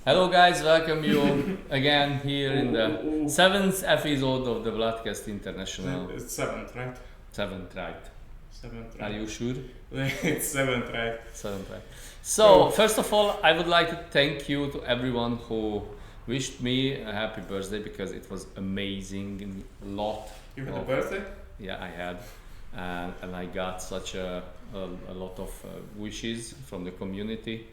Hello guys, welcome you again here in the seventh episode of the Bloodcast International. It's seventh, right? Seventh, right? Seventh, Are right? you sure? It's seventh, right? Seventh, right. So, first of all, I would like to thank you to everyone who wished me a happy birthday because it was amazing and a lot. You had a birthday? Yeah, I had, and I got such a lot of wishes from the community.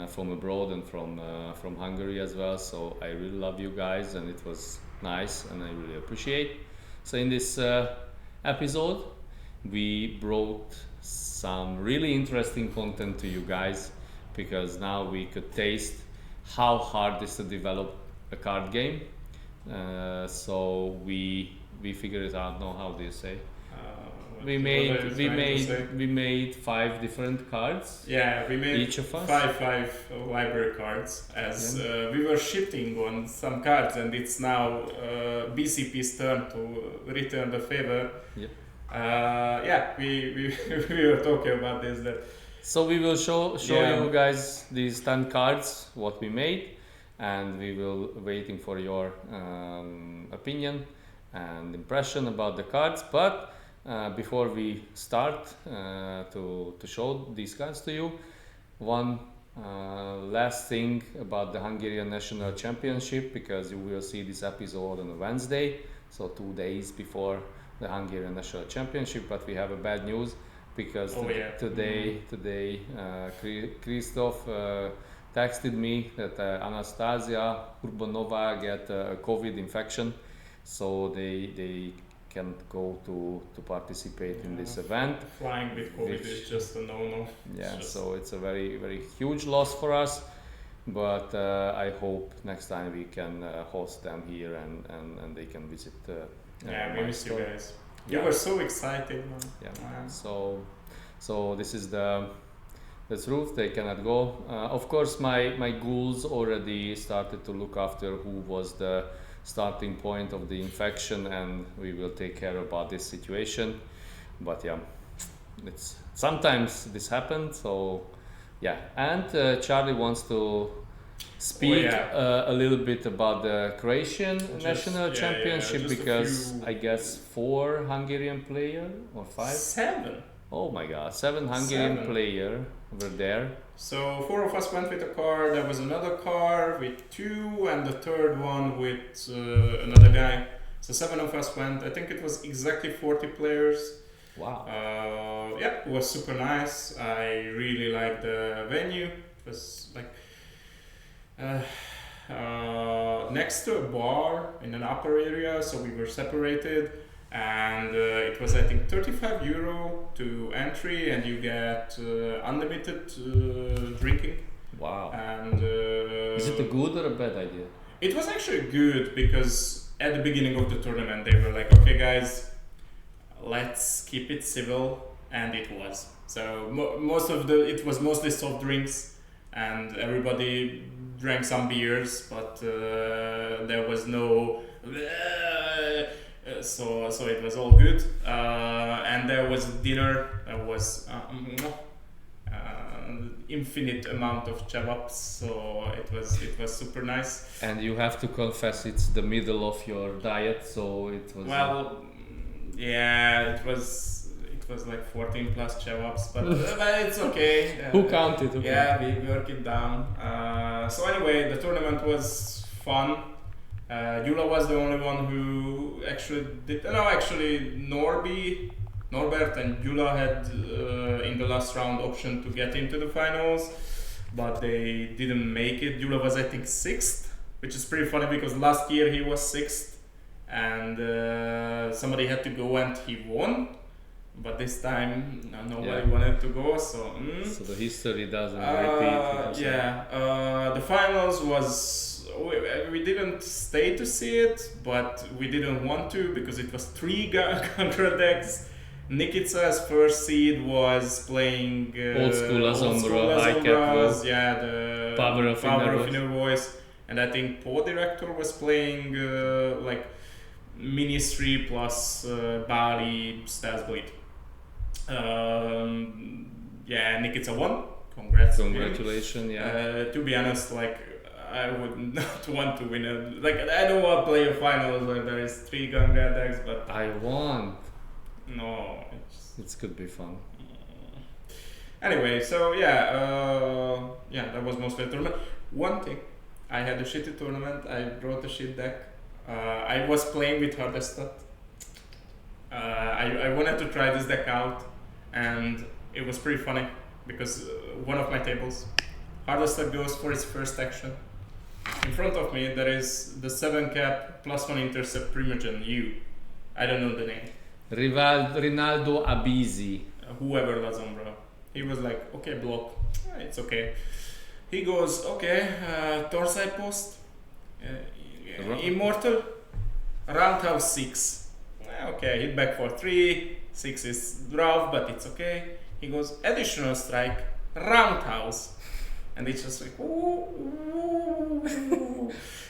From abroad and from Hungary as well. So I really love you guys, and it was nice, and I really appreciate. So in this episode, we brought some really interesting content to you guys because now we could taste how hard it is to develop a card game. So we figured it out. No, how do you say? We made 5 different cards. Yeah, we made each of us five library cards as we were shitting on some cards, and it's now BCP's turn to return the favor. Yeah. We were talking about this. So we will show you guys these 10 cards what we made, and we will waiting for your opinion and impression about the cards. But before we start to show these cards to you, one last thing about the Hungarian National Championship, because you will see this episode on a Wednesday, so 2 days before the Hungarian National Championship. But we have a bad news because today Christoph texted me that Anastasia Urbanova get a COVID infection, so they can't go to participate in this event. Flying with COVID is just a no-no. Yeah, so it's a very, very huge loss for us. But I hope next time we can host them here and they can visit. We miss you guys. You were so excited, man. Yeah. So this is the truth. They cannot go. Of course, my ghouls already started to look after who was the starting point of the infection, and we will take care about this situation. But yeah, it's sometimes this happens. So yeah, and Charlie wants to speak a little bit about the Croatian national championship because I guess 4 Hungarian player or 5? 7. Oh my God, 7 Hungarian player were there. So 4 of us went with a car. There was another car with 2, and the third one with another guy. So 7 of us went. I think it was exactly 40 players. Wow. It was super nice. I really liked the venue. It was like next to a bar in an upper area, so we were separated. And it was, I think, €35 to entry, and you get unlimited drinking. Wow. And is it a good or a bad idea? It was actually good because at the beginning of the tournament they were like, okay guys, let's keep it civil, and it was. So it was mostly soft drinks, and everybody drank some beers, but there was no. So it was all good, and there was dinner. There was infinite amount of kebabs, so it was super nice. And you have to confess, it's the middle of your diet, so it was. Well, yeah, it was like 14 plus kebabs, but it's okay. Who counted? Okay. Yeah, we work it down. So anyway, the tournament was fun. Gyula was the only one who actually did. No, actually, Norbert and Gyula had in the last round option to get into the finals, but they didn't make it. Gyula was, I think, 6th, which is pretty funny because last year he was 6th, and somebody had to go and he won. But this time nobody wanted to go, so. So the history doesn't repeat. The finals was. We didn't stay to see it, but we didn't want to because it was 3 contra decks. Nikita's first seed was playing old school Azombra, high cap, the power of inner voice, and I think Paul Director was playing like Ministry plus Bali Stars Bleed. Nikita won. Congratulations. Yeah. To be honest, like I would not want to win it. Like, I don't want to play a finals where there is 3 Gangria decks, but I want. no. It could be fun. Anyway, so that was mostly a tournament. One thing, I had a shitty tournament. I brought a shit deck. I was playing with Hardestat. I wanted to try this deck out, and it was pretty funny because one of my tables, Hardestat goes for its first action. In front of me, there is the 7 cap +1 intercept Primogen U. I don't know the name. Rinaldo Abisi. Whoever La Sombra. He was like, okay, block. It's okay. He goes, okay, Torside Post, Immortal, Roundhouse 6. Okay, hit back for 3. 6 is rough, but it's okay. He goes, additional strike, Roundhouse. And it's just like, ooh.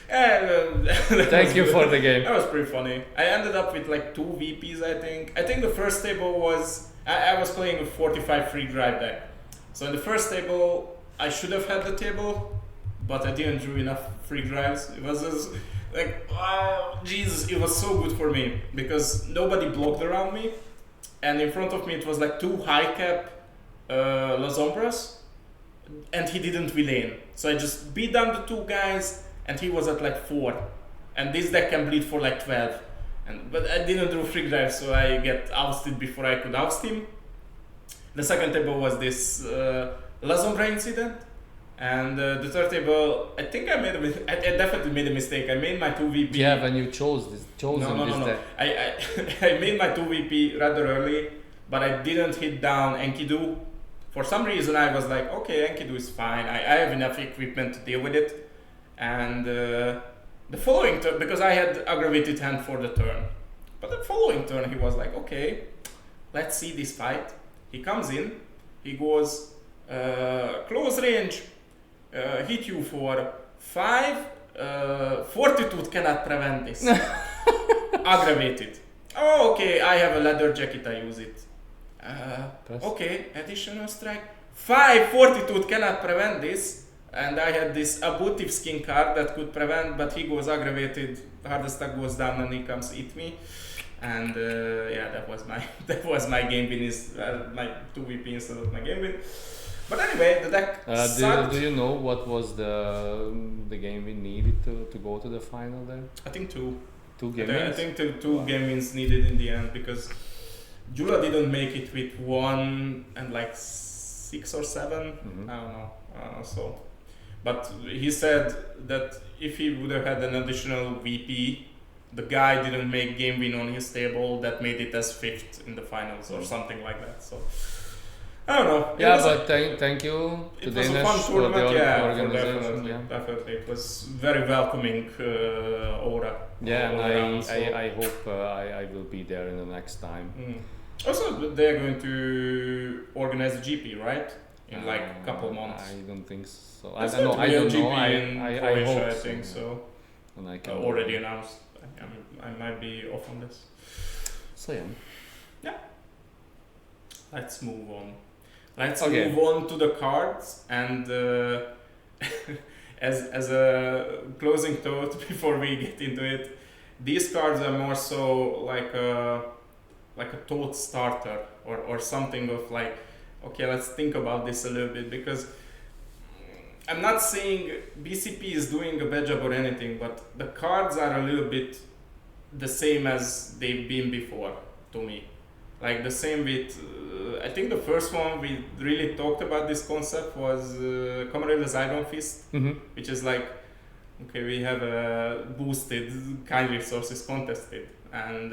Thank you for the game. That was pretty funny. I ended up with like 2 VPs, I think. I think the first table was, I was playing a 45 free drive deck. So in the first table, I should have had the table, but I didn't drew enough free drives. It was just like, oh, Jesus, it was so good for me because nobody blocked around me. And in front of me, it was like 2 high cap La Sombras, and he didn't relane. So I just beat down the 2 guys, and he was at like 4. And this deck can bleed for like 12. But I didn't draw free drive, so I get ousted before I could oust him. The second table was this La Sombra incident. And the third table, I think I definitely made a mistake. I made my 2 VP. Yeah, when you chose this deck. I made my 2 VP rather early, but I didn't hit down Enkidu. For some reason, I was like, okay, Enkidu is fine. I have enough equipment to deal with it. And the following turn, because I had aggravated hand for the turn, but the following turn he was like, okay, let's see this fight. He comes in, he goes close range, hit you for 5, fortitude cannot prevent this. Aggravated. Oh, okay, I have a leather jacket, I use it. Okay, additional strike. 5, fortitude cannot prevent this. And I had this abusive skin card that could prevent, but he goes aggravated. Hardestat goes down and he comes eat me. And that was my game win. Is my 2 VP instead of my game win. But anyway, the deck sucked. Do you know what was the game we needed to go to the final there? I think 2. 2 game wins? I think two game wins needed in the end because Jula didn't make it with 1 and like 6 or 7. Mm-hmm. I don't know. So. But he said that if he would have had an additional VP, the guy didn't make game win on his table, that made it as 5th in the finals or something like that. So I don't know. But thank you to it was Danish a fun tournament, for the organization. Definitely. It was very welcoming aura. Yeah, and around, I hope I will be there in the next time. Also, they're going to organize a GP, right? In like a couple months. I don't think so. I don't know. I hope I think so. And I can already announced. I might be off on this. So yeah. Let's move on. Move on to the cards, and as a closing thought before we get into it, these cards are more so like a thought starter or something of like, okay, let's think about this a little bit, because I'm not saying BCP is doing a bad job or anything, but the cards are a little bit the same as they've been before to me. Like the same with, I think the first one we really talked about this concept was Comrades Iron Fist, which is like, okay, we have a boosted kind resources contested, and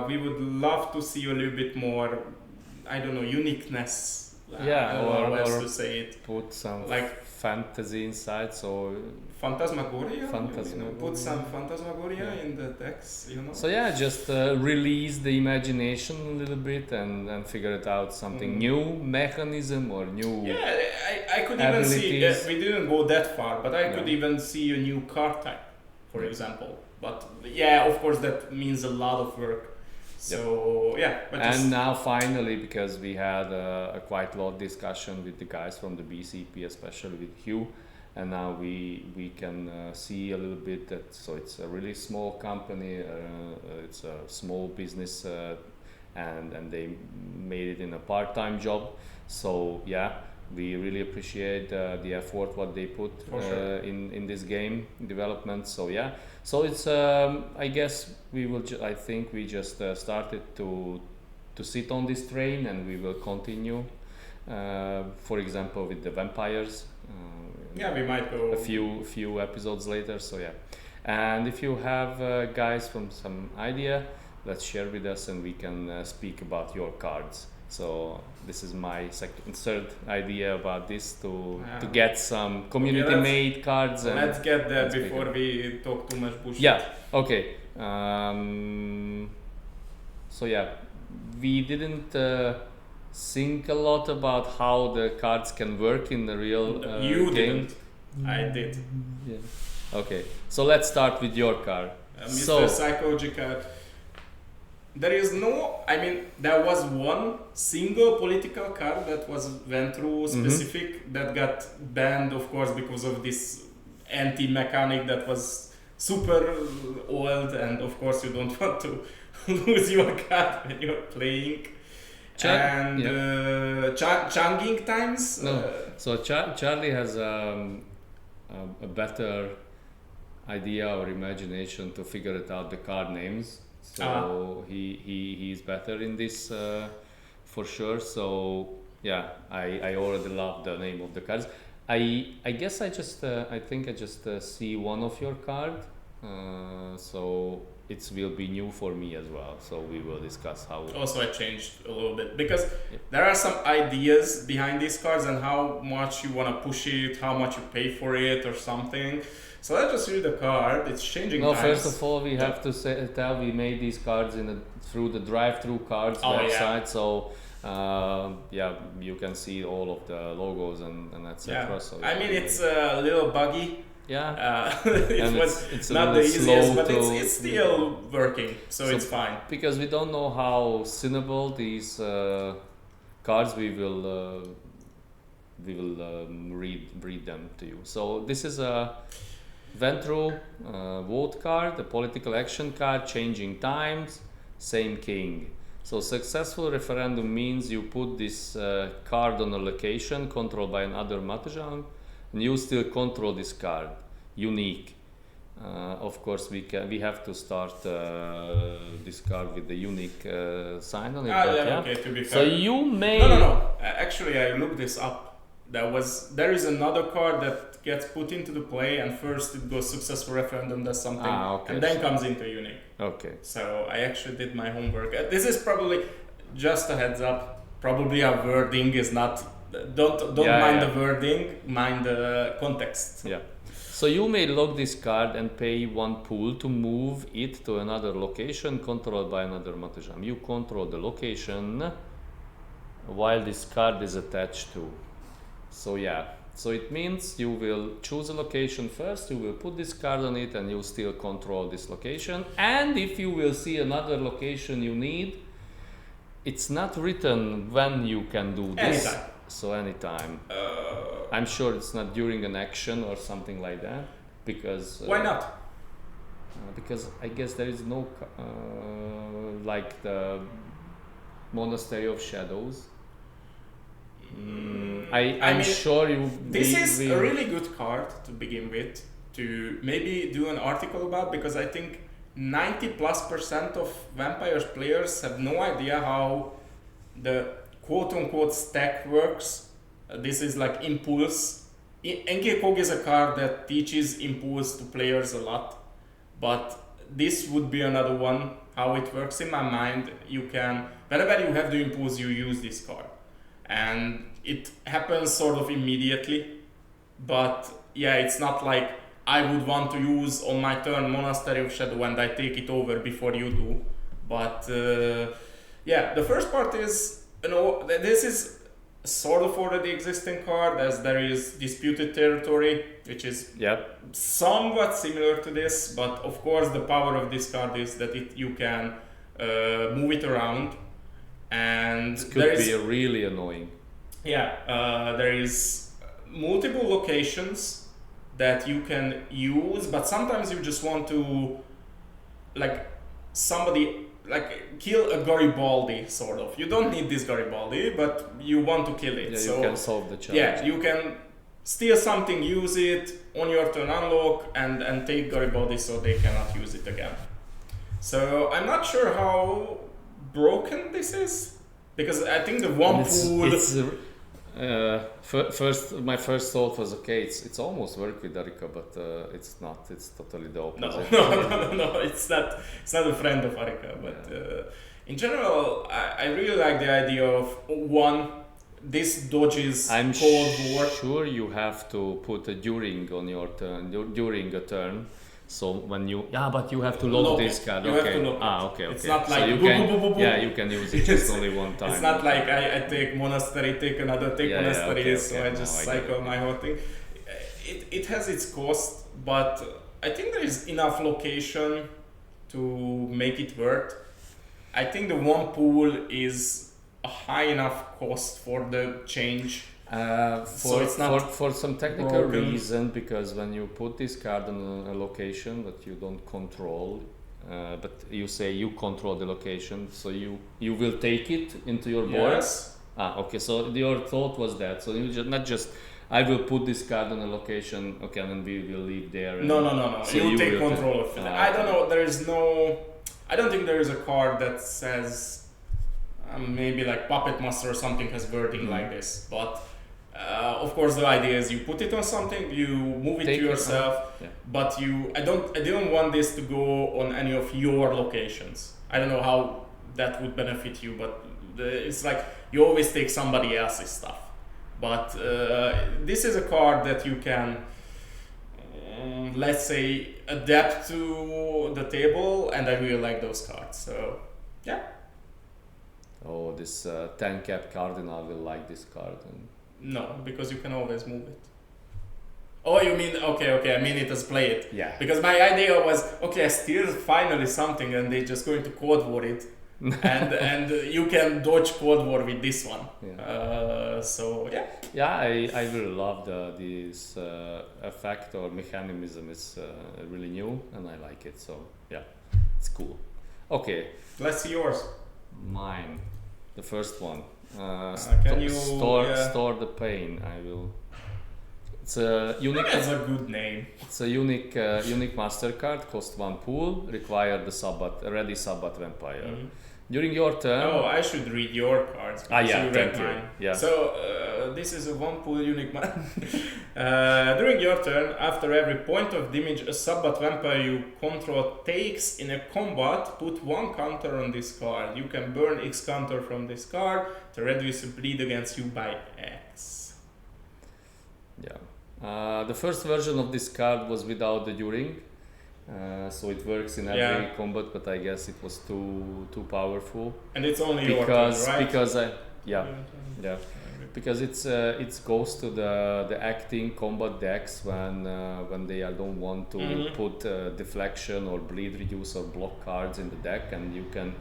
we would love to see a little bit more, I don't know, uniqueness. Or to say it. Put some like fantasy inside, so Phantasmagoria. Put some Phantasmagoria in the decks, So just release the imagination a little bit and figure it out, something new mechanism or new. Yeah, I could abilities. Even see. We didn't go that far, but I could even see a new card type, for example. But of course, that means a lot of work. So and now finally, because we had a quite lot of discussion with the guys from the BCP, especially with Hugh, and now we can see a little bit that, so it's a really small company, it's a small business, and they made it in a part-time job. So yeah, we really appreciate the effort what they put in this game development. So yeah, so it's I guess I think we just started to sit on this train, and we will continue. For example, with the vampires. Yeah, we might go a few episodes later. So yeah, and if you have guys from some idea, let's share with us, and we can speak about your cards. So this is my third idea about this, to get some community made cards. And let's get that before we talk too much bullshit. Yeah. Okay. So yeah, we didn't think a lot about how the cards can work in the real you game. Didn't. I did. Yeah. Okay. So let's start with your card. Mr. Psychology card. There is no, I mean, there was one single political card that went through specific that got banned, of course, because of this anti-mechanic that was super old, and of course you don't want to lose your card when you're playing. Changing times. No. So Charlie has a better idea or imagination to figure it out, the card names. So he's better in this for sure. So yeah, I already love the name of the cards. I guess I think I just see one of your card. So it will be new for me as well. So we will discuss how. Also, I changed a little bit because there are some ideas behind these cards and how much you want to push it, how much you pay for it, or something. So let's just read the card. It's changing. No, times. first of all, we have to tell we made these cards through the drive-through cards website. Yeah. So yeah, you can see all of the logos and etc. Yeah. So I mean, it's a little buggy. Yeah, it's not the easiest, but it's still working, so it's fine. Because we don't know how signable these cards, we will read them to you. So this is a Ventru vote card, a political action card, changing times, same king. So successful referendum means you put this card on a location controlled by another mahjong, and you still control this card. Unique. Of course, we have to start this card with the unique sign on it. Okay, to be fair. So you may. No. Actually, I looked this up. There is another card that gets put into the play, and first it goes successful referendum, does something, and then comes into unique. Okay. So I actually did my homework. This is probably just a heads up. Probably our wording is not. Don't mind the wording. Mind the context. Yeah. So you may log this card and pay one pool to move it to another location controlled by another mahjong. You control the location while this card is attached to. So yeah, so it means you will choose a location first, you will put this card on it, and you still control this location. And if you will see another location you need, it's not written when you can do this. Anytime. So anytime. I'm sure it's not during an action or something like that, because why not? Because I guess there is no like the Monastery of Shadows. I'm sure you. This is a really good card to begin with, to maybe do an article about, because I think 90+% of Vampires players have no idea how the quote-unquote stack works. This is like impulse. Enki Kog is a card that teaches impulse to players a lot, but this would be another one. How it works in my mind, you can, whenever you have the impulse, you use this card, and it happens sort of immediately. But yeah, it's not like I would want to use on my turn Monastery of Shadow and I take it over before you do. But yeah, the first part is, this is sort of already existing card, as there is Disputed Territory, which is somewhat similar to this, but of course the power of this card is that you can move it around, and it could be really annoying. Yeah, there is multiple locations that you can use, but sometimes you just want to like somebody like kill a Garibaldi sort of. You don't need this Garibaldi, but you want to kill it. Yeah, so you can solve the challenge. yeah, you can steal something, use it on your turn, unlock, and take Garibaldi so they cannot use it again. So I'm not sure how broken this is, because I think the one pool. My first thought was okay. It's almost work with Arika, but it's not. It's totally the opposite. No. It's not a friend of Arika, but in general, I really like the idea of this dodges I'm Cold War. Sure you have to put a during on your turn during a turn. So when but you have to lock this card. You okay. have to lock Okay. It's not like so you can use it just only one time. It's not like I take monastery, take another, monastery, okay. so I just cycle my whole thing. It has its cost, but I think there is enough location to make it worth. I think the one pool is a high enough cost for the change. So it's not for some technical broken. reason, because when you put this card on a location that you don't control, but you say you control the location, so you will take it into your board. Yes. Okay. So your thought was that. So you not just I will put this card on a location. Okay, and then we will leave there. No. So you take will control of it. I don't know. I don't think there is a card that says maybe like Puppet Master or something has wording like this, but. Of course, the idea is you put it on something, you move it to yourself, but I didn't want this to go on any of your locations. I don't know how that would benefit you, but it's like you always take somebody else's stuff. But this is a card that you can, let's say, adapt to the table, and I really like those cards. So, yeah. Oh, this 10 cap cardinal will like this card. No, because you can always move it. Oh, you mean okay? I mean it as play it. Yeah. Because my idea was I steal finally something, and they just going to Cold War it, and you can dodge Cold War with this one. Yeah. So yeah. Yeah, I really love this effect or mechanism. It's really new, and I like it. So yeah, it's cool. Okay. Let's see yours. Mine, the first one. Can you store the pain? I will. It's a unique. That's a good name. It's a unique master card. Cost 1 pool. Require the ready Sabbat vampire. Mm-hmm. During your turn. Oh, I should read your cards. Yeah, thank you. Yeah. So this is a 1 pool unique man. During your turn, after every point of damage a Sabbat vampire you control takes in a combat, put 1 counter on this card. You can burn X counter from this card to reduce bleed against you by X. Yeah. The first version of this card was without the during. So it works in every combat, but I guess it was too powerful. And it's only your turn, right? Because it goes to the acting combat decks when they don't want to put deflection or bleed reduce or block cards in the deck, and you can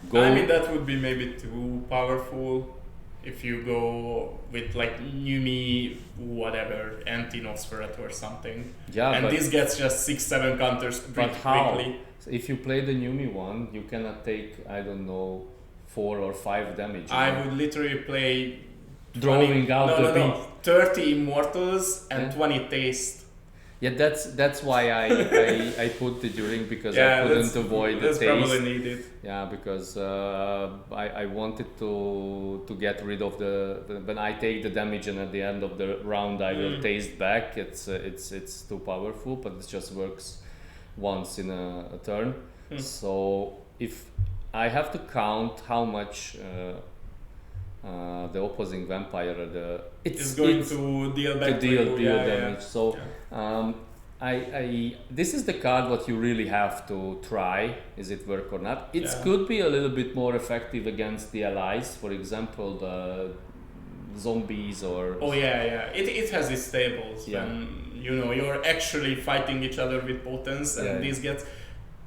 go. I mean that would be maybe too powerful if you go with like Numi whatever anti-Nosferatu or something. Yeah, and this gets just 6-7 counters pretty quickly. So if you play the Numi one, you cannot take 4 or 5 damage. I would literally play drawing out the 30 Immortals and 20 Taste. Yeah, that's why I put the during, because I couldn't avoid the taste. That's probably needed. Yeah, because I wanted to get rid of the when I take the damage and at the end of the round I will taste back. It's too powerful, but it just works once in a turn. So if I have to count how much the opposing vampire it's going to deal back deal damage. So this is the card what you really have to try. Is it work or not? It could be a little bit more effective against the allies, for example the zombies or. Oh yeah. It has its tables when you're actually fighting each other with potence, and this gets.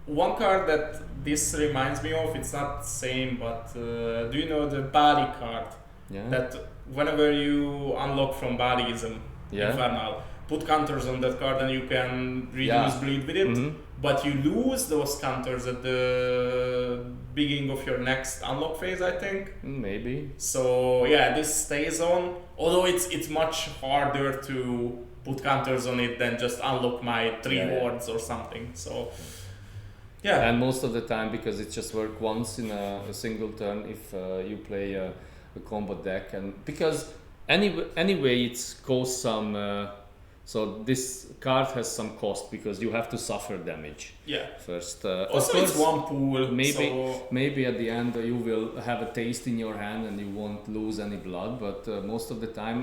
One card that this reminds me of, it's not the same, but do you know the Bali card? Yeah. That whenever you unlock from Baliism, Infernal, put counters on that card and you can reduce bleed with it. Mm-hmm. But you lose those counters at the beginning of your next unlock phase, I think. Maybe. So yeah, this stays on. Although it's much harder to put counters on it than just unlock my 3 wards or something. So yeah. And most of the time, because it just works once in a single turn, if you play a combat deck, and because anyway it costs some. So this card has some cost because you have to suffer damage. Yeah. First. Also, it's one pool. Maybe at the end you will have a taste in your hand and you won't lose any blood, but most of the time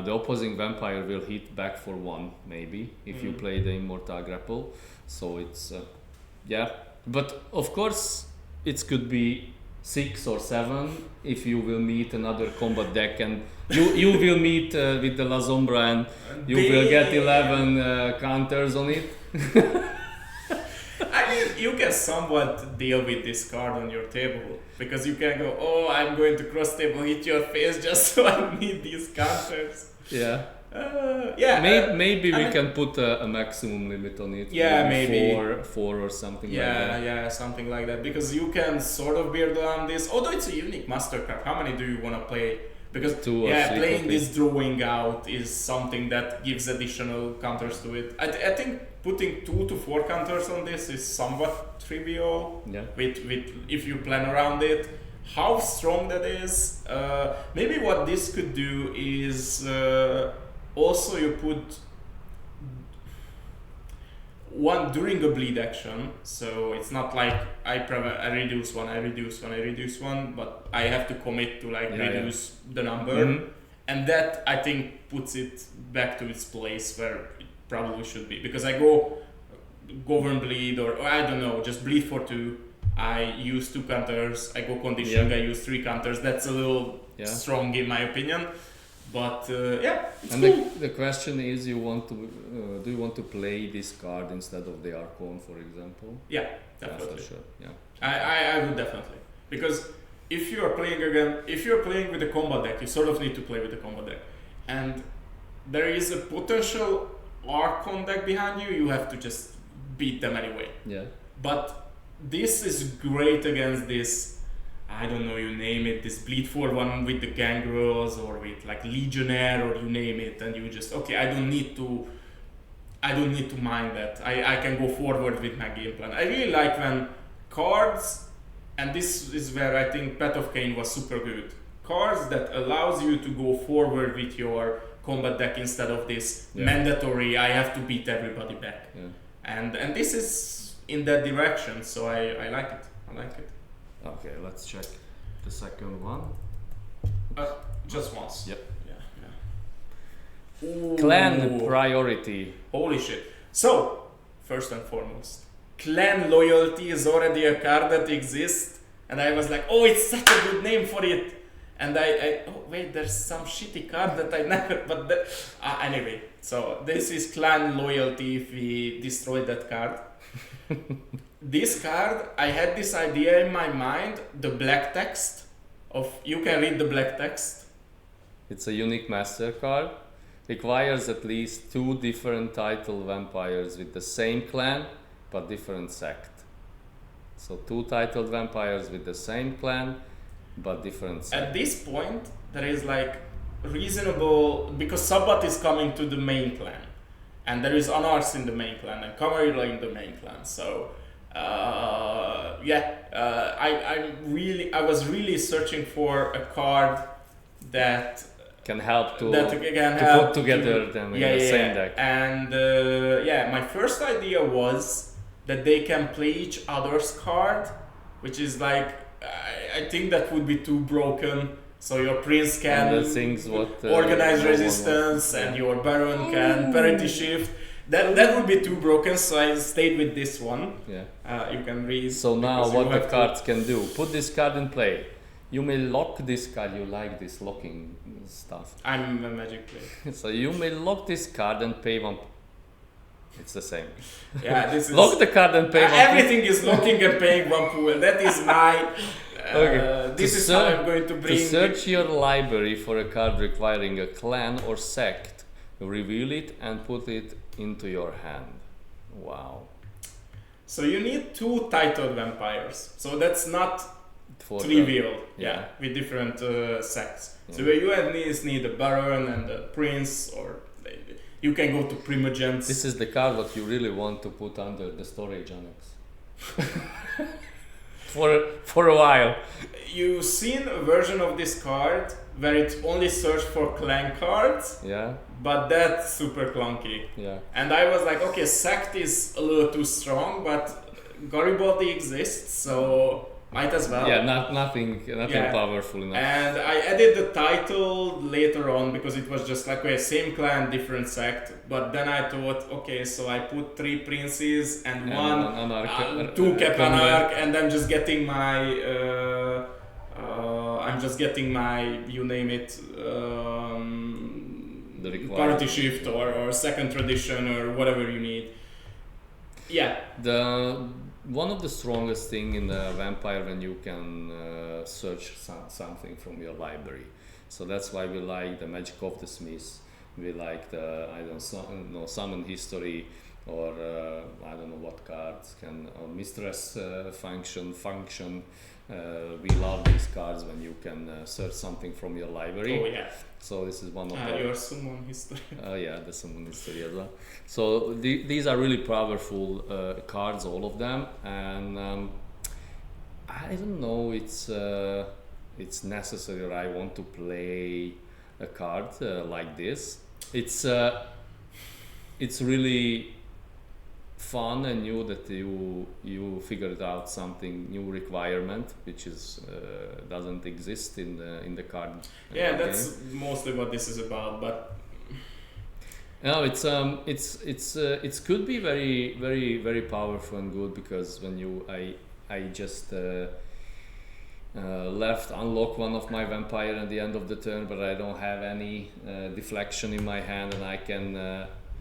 the opposing vampire will hit back for 1, maybe if you play the Immortal Grapple. So it's but of course it could be 6 or 7 if you will meet another combat deck and you will meet with the La Sombra and you will get 11 counters on it. I mean, you can somewhat deal with this card on your table because you can go, oh, I'm going to cross table hit your face just so I need these counters. Yeah. Maybe we can put a maximum limit on it. Yeah, maybe 4 or something like that. Yeah, something like that. Because you can sort of build on this. Although it's a unique master card, how many do you want to play? Because 2 or 3 playing this drawing out is something that gives additional counters to it. I think putting 2 to 4 counters on this is somewhat trivial. Yeah. With if you plan around it. How strong that is? Maybe what this could do is. Also, you put one during a bleed action, so it's not like I reduce one, but I have to commit to reduce the number, and that I think puts it back to its place where it probably should be. Because I go govern bleed or I don't know, just bleed for 2. I use 2 counters. I go conditioning. I use 3 counters. That's a little strong in my opinion. But it's and cool. the question is, do you want to play this card instead of the Archon, for example? Yeah, definitely. Yeah, for sure. Yeah. I would definitely, because if you are playing with a combat deck, you sort of need to play with the combat deck, and there is a potential Archon deck behind you. You have to just beat them anyway. Yeah. But this is great against this. I don't know, you name it, this bleed for 1 with the Gangrels or with Legionnaire or you name it, and you just I don't need to mind that. I can go forward with my game plan. I really like when cards, and this is where I think Path of Cain was super good. Cards that allows you to go forward with your combat deck instead of this mandatory I have to beat everybody back. Yeah. And this is in that direction, so I like it. I like it. Okay, let's check the second one. Just once. Yep. Yeah. Ooh. Clan priority. Holy shit. So, first and foremost, clan loyalty is already a card that exists, and I was like, oh, it's such a good name for it. And wait, there's some shitty card that I never, but anyway, so this is clan loyalty if we destroy that card. This card, I had this idea in my mind, the black text you can read the black text. It's a unique master card. Requires at least 2 different title vampires with the same clan but different sect. So 2 titled vampires with the same clan but different sect. At this point, there is reasonable, because Sabbat is coming to the main clan, and there is Anars in the main clan and Camarilla in the main clan. So I was really searching for a card that can help to put together them in the same deck. And my first idea was that they can play each other's card, which is I think that would be too broken. So your prince can organize resistance, and your baron can parity shift. That would be too broken, so I stayed with this one. Yeah. You can read. So now what the cards can do. Put this card in play. You may lock this card. You like this locking stuff. I'm a magic player. So you may lock this card and pay 1. It's the same. Yeah, this is... Lock the card and pay 1. Everything is locking and paying 1 pool. That is my... This is how I'm going to bring... To search your library for a card requiring a clan or sect reveal it and put it into your hand. Wow. So you need 2 titled vampires. So that's not For trivial. yeah. With different sects. Yeah. So you at least need a baron and a prince, or you can go to primogents. This is the card what you really want to put under the storage annex. for a while. You've seen a version of this card where it only searched for clan cards, Yeah. but that's super clunky. Yeah. And I was like, okay, sect is a little too strong, but Garibaldi exists, so might as well. Yeah, nothing Yeah. powerful enough. And I added the title later on because it was just like, okay, same clan, different sect. But then I thought, okay, so I put 3 princes and one anarch, 2 Kepanarch, and I'm just getting my you name it, the required party shift or second tradition or whatever you need. Yeah. One of the strongest thing in the vampire when you can search something from your library. So that's why we like the Magic of the Smiths. We like the summon history, or I don't know what cards can, or mistress function. We love these cards when you can search something from your library. Oh yeah. So this is one of your summon history. Yeah, the summon history as well. So these are really powerful cards, all of them, and I don't know. It's necessary, or I want to play a card like this. It's really fun and new that you figured out something new requirement which is doesn't exist in the card. Yeah, that's mostly what this is about. But no, it's could be very very very powerful and good, because when I just unlock one of my vampire at the end of the turn, but I don't have any deflection in my hand, and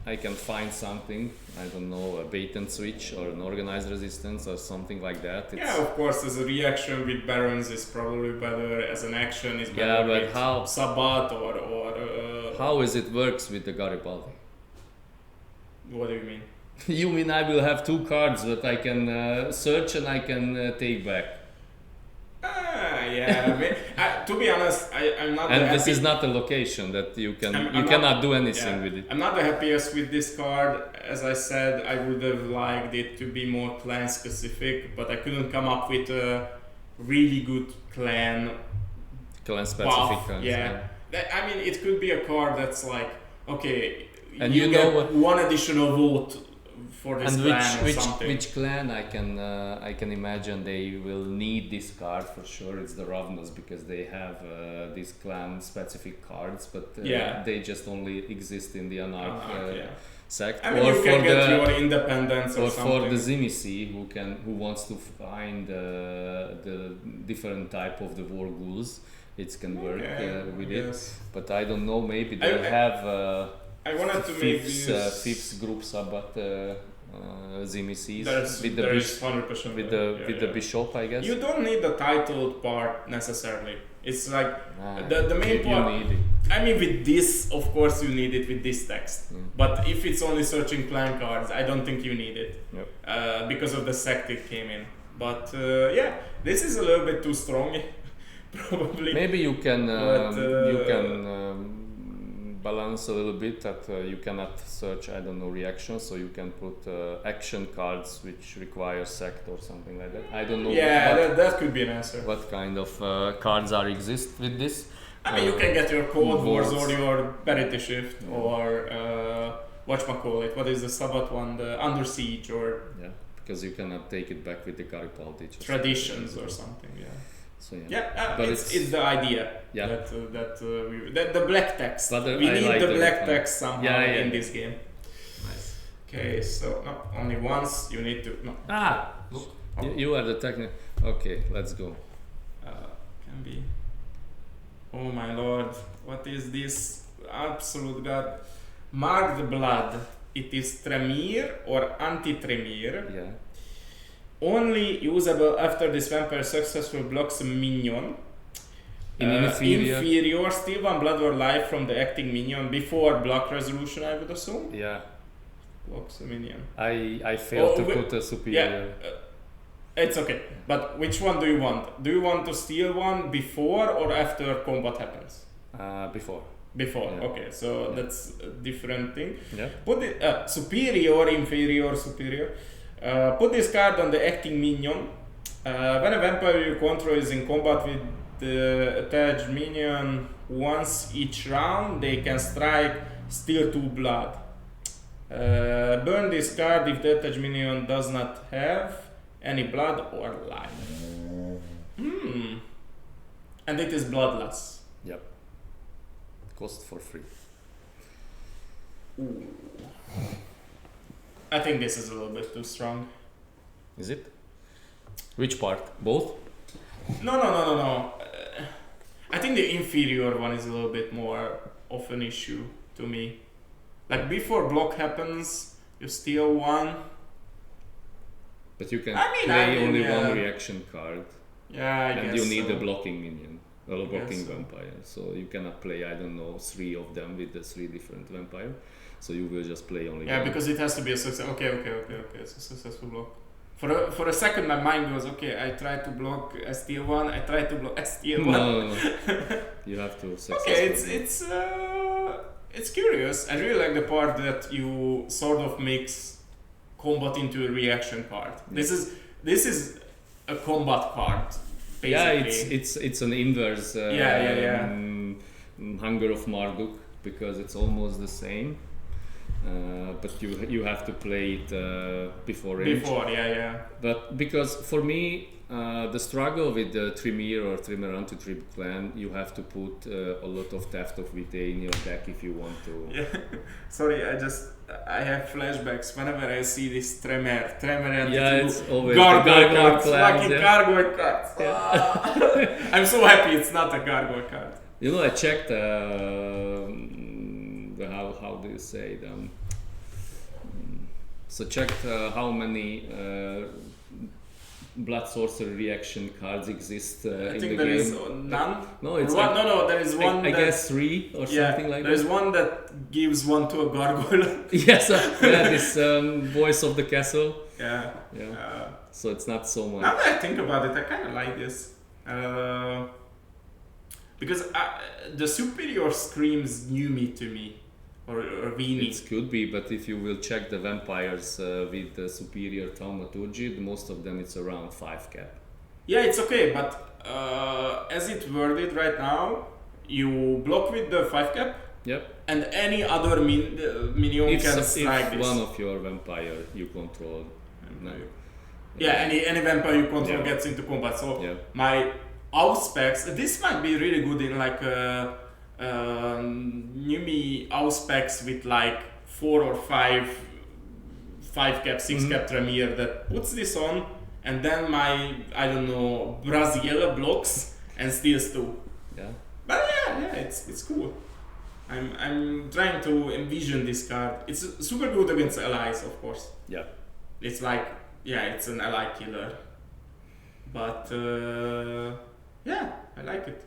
I can find something, I don't know, a bait and switch or an organized resistance or something like that. Yeah, of course, as a reaction with barons is probably better, as an action is better. Yeah, but with how? Sabbat or How is it works with the Garibaldi? What do you mean? You mean I will have 2 cards that I can search and I can take back? Yeah. To be honest, I'm not. And this is not a location that you cannot do anything with it. I'm not the happiest with this card. As I said, I would have liked it to be more clan specific, but I couldn't come up with a really good clan Specific cards. Yeah. I mean, it could be a card that's like, okay, and you get one additional vote for this clan or something. Which clan I can imagine they will need this card for sure. It's the Ravnas, because they have these clan specific cards, but they just only exist in the Anarch sect. I mean, or you can get your independence or something. For the Zimisi who wants to find the different type of the war ghouls, it can work with it. But I don't know, maybe they'll have I wanted to make fifth group Sabbat Zimisis with the bishop, I guess. You don't need the titled part necessarily. It's like the main part. You need it. I mean, with this, of course, you need it with this text. But if it's only searching clan cards, I don't think you need it. Yep. Because of the sect it came in. But this is a little bit too strong, probably. Maybe you can balance a little bit that you cannot search, I don't know, reactions, so you can put action cards which require sect or something like that. I don't know. Yeah, that could be an answer. What kind of cards exist with this? I mean, you can get your Cold Wars or your Parity Shift or whatchamacallit, what is the Sabbat one, the Under Siege, or because you cannot take it back with the Garibaldi. Traditions or something, So but it's the idea that the black text. We need the black text somehow in this game. Nice. Okay, so only once you need to. Look. You are the technical. Okay, let's go. Can be. Oh my lord, what is this? Absolute god. Mark the blood. It is Tremere or anti-Tremere. Yeah. Only usable after this vampire successfully blocks a minion. In inferior. Inferior, steal 1 blood or life from the acting minion before block resolution, I would assume. Yeah. Blocks a minion. I failed to put a superior. Yeah, it's okay. But which one do you want? Do you want to steal 1 before or after combat happens? Before. Before, Yeah. okay, so that's a different thing. Yeah. Put the superior, inferior, superior. Put this card on the acting minion. When a vampire you control is in combat with the attached minion once each round, they can strike, steal 2 blood. Burn this card if the attached minion does not have any blood or life. And it is bloodless. Yep. Cost for free. Ooh. I think this is a little bit too strong. Is it? Which part? Both? No. I think the inferior one is a little bit more of an issue to me. Like before block happens, you steal 1. But you can I play mean, only yeah. 1 reaction card. Yeah, I And guess you need so. a blocking minion. Or a blocking so. vampire. So you cannot play, I don't know, 3 of them with the 3 different vampire. So you will just play only Yeah, 1. because it has to be a success. Okay. It's a successful block. For a second, my mind goes, okay, I tried to block a steal 1. I tried to block a steal 1. No. You have to successfully. Okay, it's curious. I really like the part that you sort of mix combat into a reaction card. Yeah. This is a combat card. Basically. Yeah, it's an inverse Hunger of Marduk, because it's almost the same. But you have to play it before range. Before, yeah. But because for me, the struggle with the Tremere or Tremeran to Trib clan, you have to put a lot of Theft of Vitae in your deck if you want to. Yeah. Sorry, I have flashbacks whenever I see this Tremere and It's always gargoyle the cards, clans, fucking yeah. gargoyle cards. Yeah. I'm so happy it's not a gargoyle card. You know, I checked how do you say them? So checked how many blood sorcery reaction cards exist in the game. I think there is none. No, it's one, no. There is one. I guess 3 or something like that. There is one that gives 1 to a gargoyle. Yes, this voice of the castle. Yeah. So it's not so much. Now that I think about it, I kind of like this. Because the superior screams new me to me. Or Vini. It could be, but if you will check the vampires with the superior thaumaturgy, most of them it's around 5 cap. Yeah, it's okay, but as it's worded right now, you block with the 5 cap. Yep. And any other minion can strike if this. one of your vampire you control. Any vampire you control gets into combat. So my Auspex, this might be really good in like Numi Auspex with like 4 or 5 cap, 6 cap Tremere that puts this on, and then my, I don't know, Brazil blocks and steals 2. Yeah. But yeah, it's cool. I'm trying to envision this card. It's super good against allies, of course. Yeah. It's like, it's an ally killer. But I like it.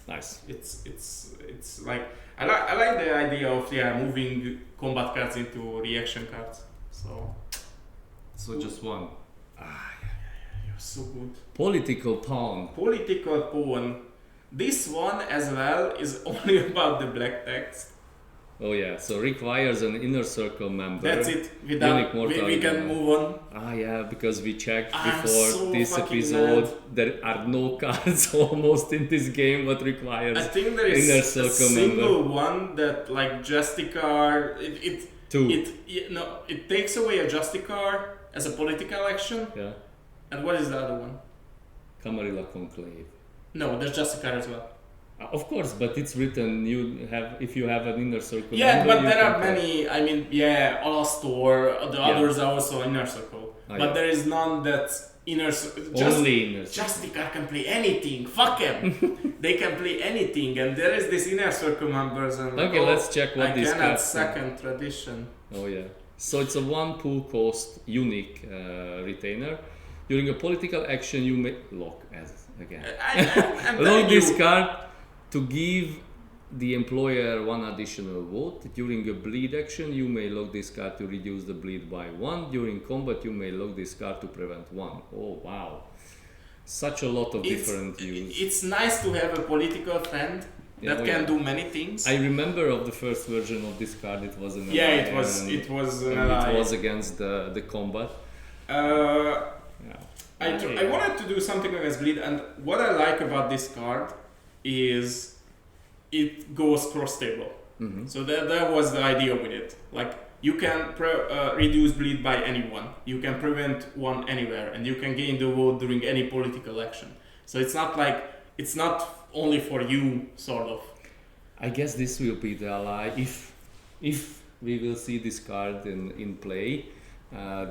Nice. It's like I like the idea of moving combat cards into reaction cards. So just one. You're so good. Political pawn. Political pawn. This one as well is only about the black text. Oh yeah, so requires an inner circle member. That's it. We can move on. Because we checked I'm before so this fucking episode. mad. There are no cards almost in this game what requires I think there is inner a circle single member. one that like Justicar. It takes away a Justicar as a political action. Yeah. And what is the other one? Camarilla Conclave. No, there's Justicar as well. Of course, but it's written if you have an inner circle. Yeah, member, but you there are can many. I mean, Alastor. The others are also inner circle, but there is none that's inner circle. Only inner circle. Justicar can play anything. Fuck them. They can play anything, and there is this inner circle members. And let's check what this cannot card. second tradition. Oh yeah. So it's a 1 pool cost unique retainer. During a political action, you may lock as again. I'm Log telling this you. card to give the employer one additional vote. During a bleed action, you may log this card to reduce the bleed by 1. During combat, you may log this card to prevent 1. Oh wow. Such a lot of different use. It's nice to have a political friend that can do many things. I remember of the first version of this card. It was an ally, it was an ally. It was against the combat. I wanted to do something against bleed, and what I like about this card is it goes cross table. Mm-hmm. So that was the idea with it. Like you can reduce bleed by anyone. You can prevent one anywhere, and you can gain the vote during any political action. So it's not only for you, sort of. I guess this will be the ally if we will see this card in play.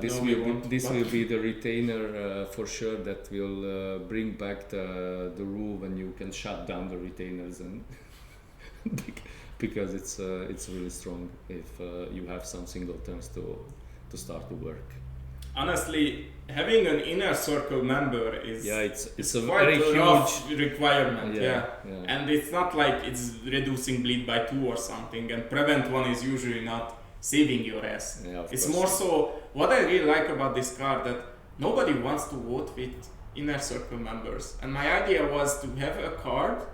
This will be the retainer for sure that will bring back the rule when you can shut down the retainers and because it's really strong if you have some single turns to start to work. Honestly, having an inner circle member is it's a quite very a rough huge requirement. Yeah. And it's not like it's reducing bleed by 2 or something, and prevent 1 is usually not saving your ass. It's more so what I really like about this card, that nobody wants to vote with inner circle members, and my idea was to have a card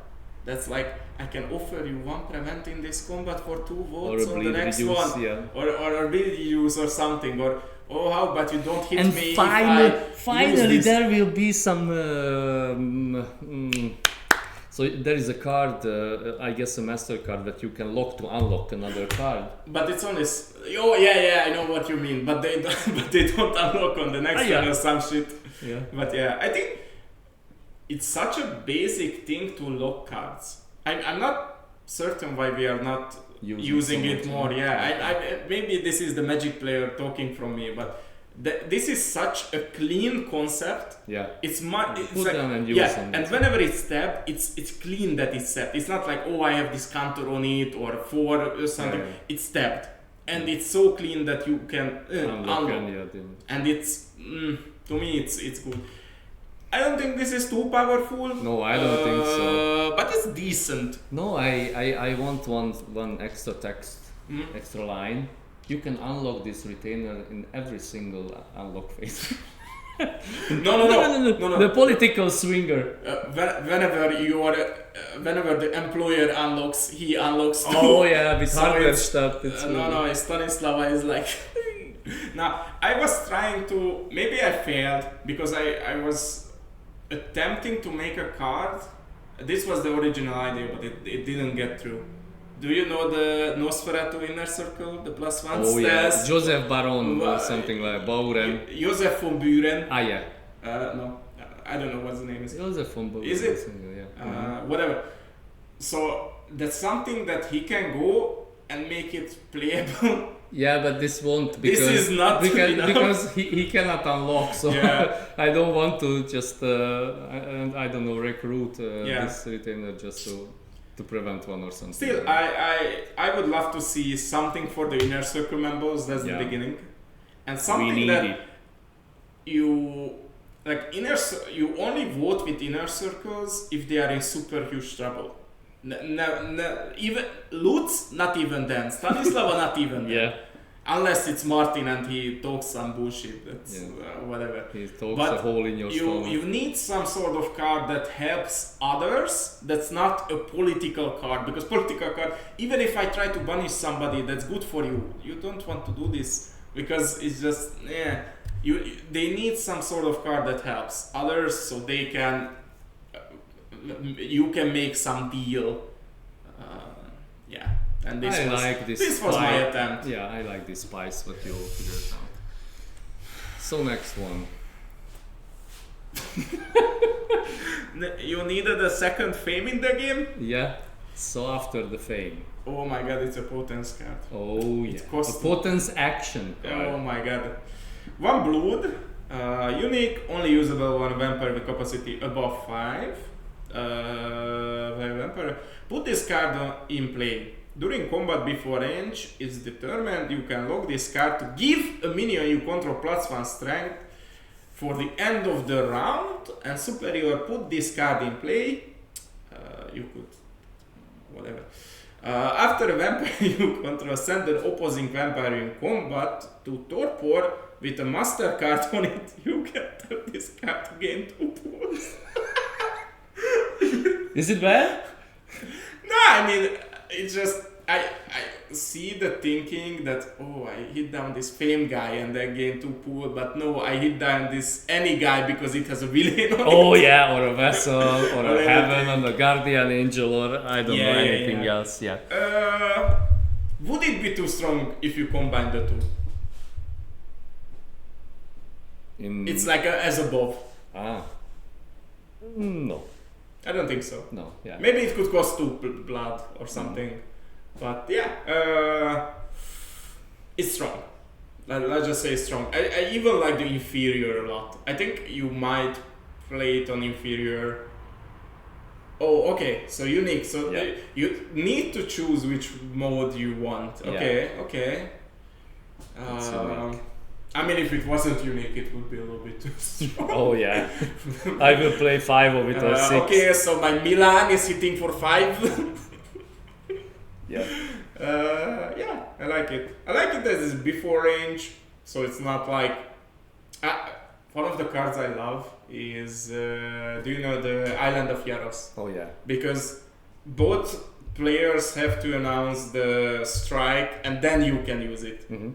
that's like, I can offer you 1 prevent in this combat for 2 votes on the next reduce, one, or a bleed use or something, or oh how, but you don't hit and me. Finally there will be some so there is a card, I guess a master card that you can lock to unlock another card. But it's only I know what you mean, but they don't unlock on the next one or some shit. Yeah. But yeah, I think it's such a basic thing to lock cards. I'm not certain why we are not using it more. I maybe this is the Magic player talking from me, but this is such a clean concept. Yeah. It's put like, down and use them. and whenever it's tapped, it's clean that it's tapped. It's not like, oh, I have this counter on it or 4 or something. Yeah. It's tapped, and it's so clean that you can unlock. And it's to me it's good. I don't think this is too powerful. No, I don't think so. But it's decent. No, I want one extra text, extra line. You can unlock this retainer in every single unlock phase. No. The political swinger. Whenever the employer unlocks, he unlocks too. Oh yeah, with So hardware it's- stuff. Stanislava is like. Now I was trying to. Maybe I failed because I was attempting to make a card. This was the original idea, but it didn't get through. Do you know the Nosferatu inner circle, the +1 Oh yeah, stats? Joseph Baron or something like Bauren. Josef von Buren. Ah yeah, No, I don't know what the name is. Joseph von Bauren. Is it? Yeah. Whatever. So that's something that he can go and make it playable. Yeah, but this won't This because is not enough. because he cannot unlock. So Yeah. I don't want to just I don't know recruit this retainer just to prevent one or something. Still, I would love to see something for the inner circle members. That's the beginning, and something that you like you only vote with inner circles if they are in super huge trouble. Even Lutz, not even then. Stanislava, not even then. Yeah. Unless it's Martin and he talks some bullshit. That's whatever. He talks But a hole in your stomach. You need some sort of card that helps others. That's not a political card, because political card, even if I try to banish somebody that's good for you, you don't want to do this because it's just they need some sort of card that helps others, so they can you can make some deal. And this was my attempt. Yeah, I like this spice what you figured out. So next one. You needed a second fame in the game? Yeah. So after the fame. Oh my god, it's a potence card. Oh yeah. A potence action card. Oh my god. 1 blood, unique, only usable 1 vampire with capacity above 5. Vampire. Put this card in play. During combat before range is determined, you can lock this card to give a minion you control +1 strength for the end of the round, and superior put this card in play. You could, whatever. After a vampire you control, send an opposing vampire in combat to torpor with a master card on it. You can tap this card to gain 2 pools. Is it bad? No, I mean, it's just, I see the thinking that, oh, I hit down this fame guy and I gain 2 pool, but no, I hit down this any guy because it has a villain on it. Oh yeah, or a vessel, or a heaven, or a guardian angel, or I don't know anything else. Yeah. Would it be too strong if you combine the two? It's like as above. No. I don't think so. No. Yeah. Maybe it could cost 2 blood or something. But yeah, it's strong. Let's just say it's strong. I even like the inferior a lot. I think you might play it on inferior. Oh, okay. So unique. So you need to choose which mode you want. Okay, okay. I mean, if it wasn't unique, it would be a little bit too strong. Oh yeah. I will play 5 of it or 6. Okay, so my Milan is hitting for 5. Yeah. Yeah, I like it. I like it as it's before range, so it's not like. One of the cards I love is, do you know the Island of Yaros? Oh yeah. Because both players have to announce the strike and then you can use it. Mm-hmm.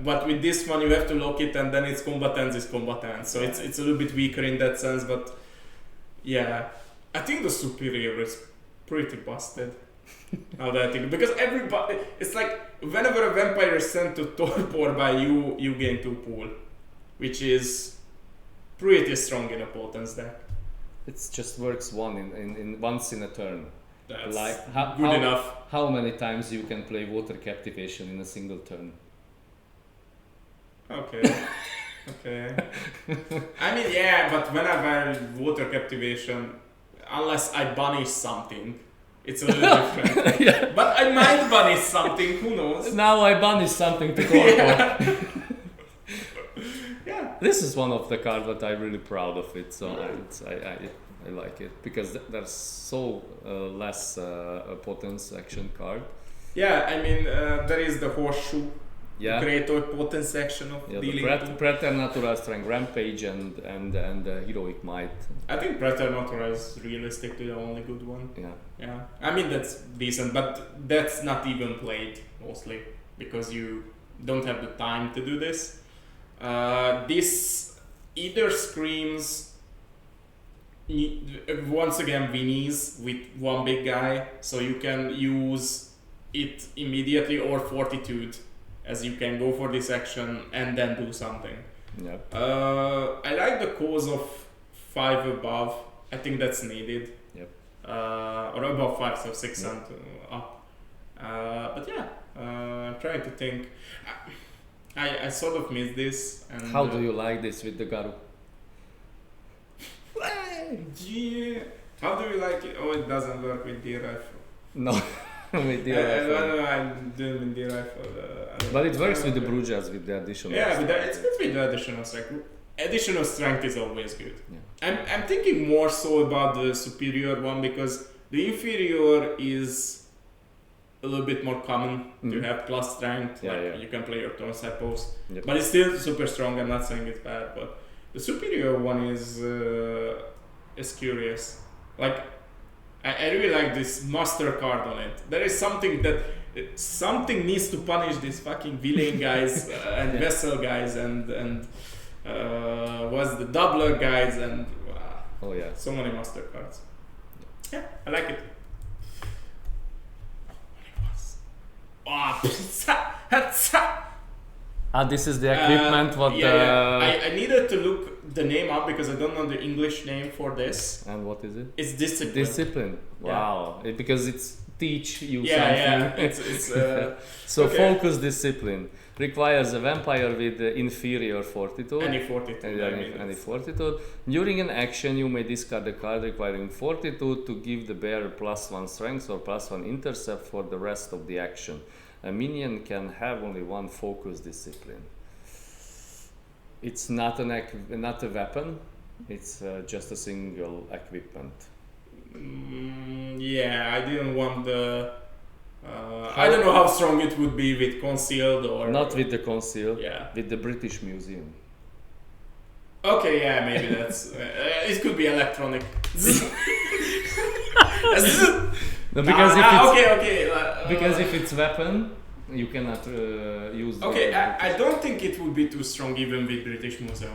But with this one you have to lock it and then it's combatants is combatants. So it's a little bit weaker in that sense, but yeah. I think the superior is pretty busted. Now that I think, because everybody, it's like whenever a vampire is sent to torpor by you, you gain 2 pool, which is pretty strong in a potence deck. It just works once in a turn. That's like good enough. How many times you can play water captivation in a single turn? Okay. Okay. I mean, yeah, but whenever water captivation, unless I banish something, it's a little different. Yeah. But I might banish something, who knows? Now I banish something to torpor. Yeah. This is one of the cards that I'm really proud of it, so I like it because there's so less potence action card. Yeah, I mean there is the horseshoe, Yeah. great potence action of dealing. The Preternatural Strength, Rampage, and Heroic Might. I think Preternatural is realistically the only good one. Yeah. Yeah, I mean that's decent, but that's not even played mostly because you don't have the time to do this. This either screams once again Vtes with one big guy, so you can use it immediately, or Fortitude, as you can go for this action and then do something. Yep. I like the cause of 5 above. I think that's needed. Yep. Or above 5, so 6 and up. But yeah, I'm trying to think. I sort of miss this. And how do you like this with the Garu? Yeah. How do you like it? Oh, it doesn't work with the rifle. No, with the rifle. I'm doing with the rifle. But it works with the Brujas with the additional. Yeah, it's good with the additional strength. Additional strength is always good. Yeah. I'm thinking more so about the superior one because the inferior is a little bit more common to have plus strength. You can play your turn side post. Yep. But it's still super strong. I'm not saying it's bad, but the superior one is curious. Like I really like this master card on it. There is something that something needs to punish these fucking villain guys and vessel guys and was the doubler guys and oh yeah, so many master cards. Yeah, I like it. This is the equipment. I needed to look the name up because I don't know the English name for this. And what is it? It's discipline. Discipline. Wow. Because it's teach you something. Yeah. It's so focus discipline requires a vampire with inferior fortitude. Any fortitude. Any fortitude. During an action, you may discard a card requiring fortitude to give the bearer +1 strength or +1 intercept for the rest of the action. A minion can have only one focus discipline. It's not not a weapon. It's just a single equipment. Yeah, I didn't want the. I don't know how strong it would be with concealed or. Not with the concealed. Yeah. With the British Museum. Okay, yeah, maybe that's. It could be electronic. No, because if it's, okay. because if it's weapon, you cannot use. Okay, I don't think it would be too strong even with British Museum,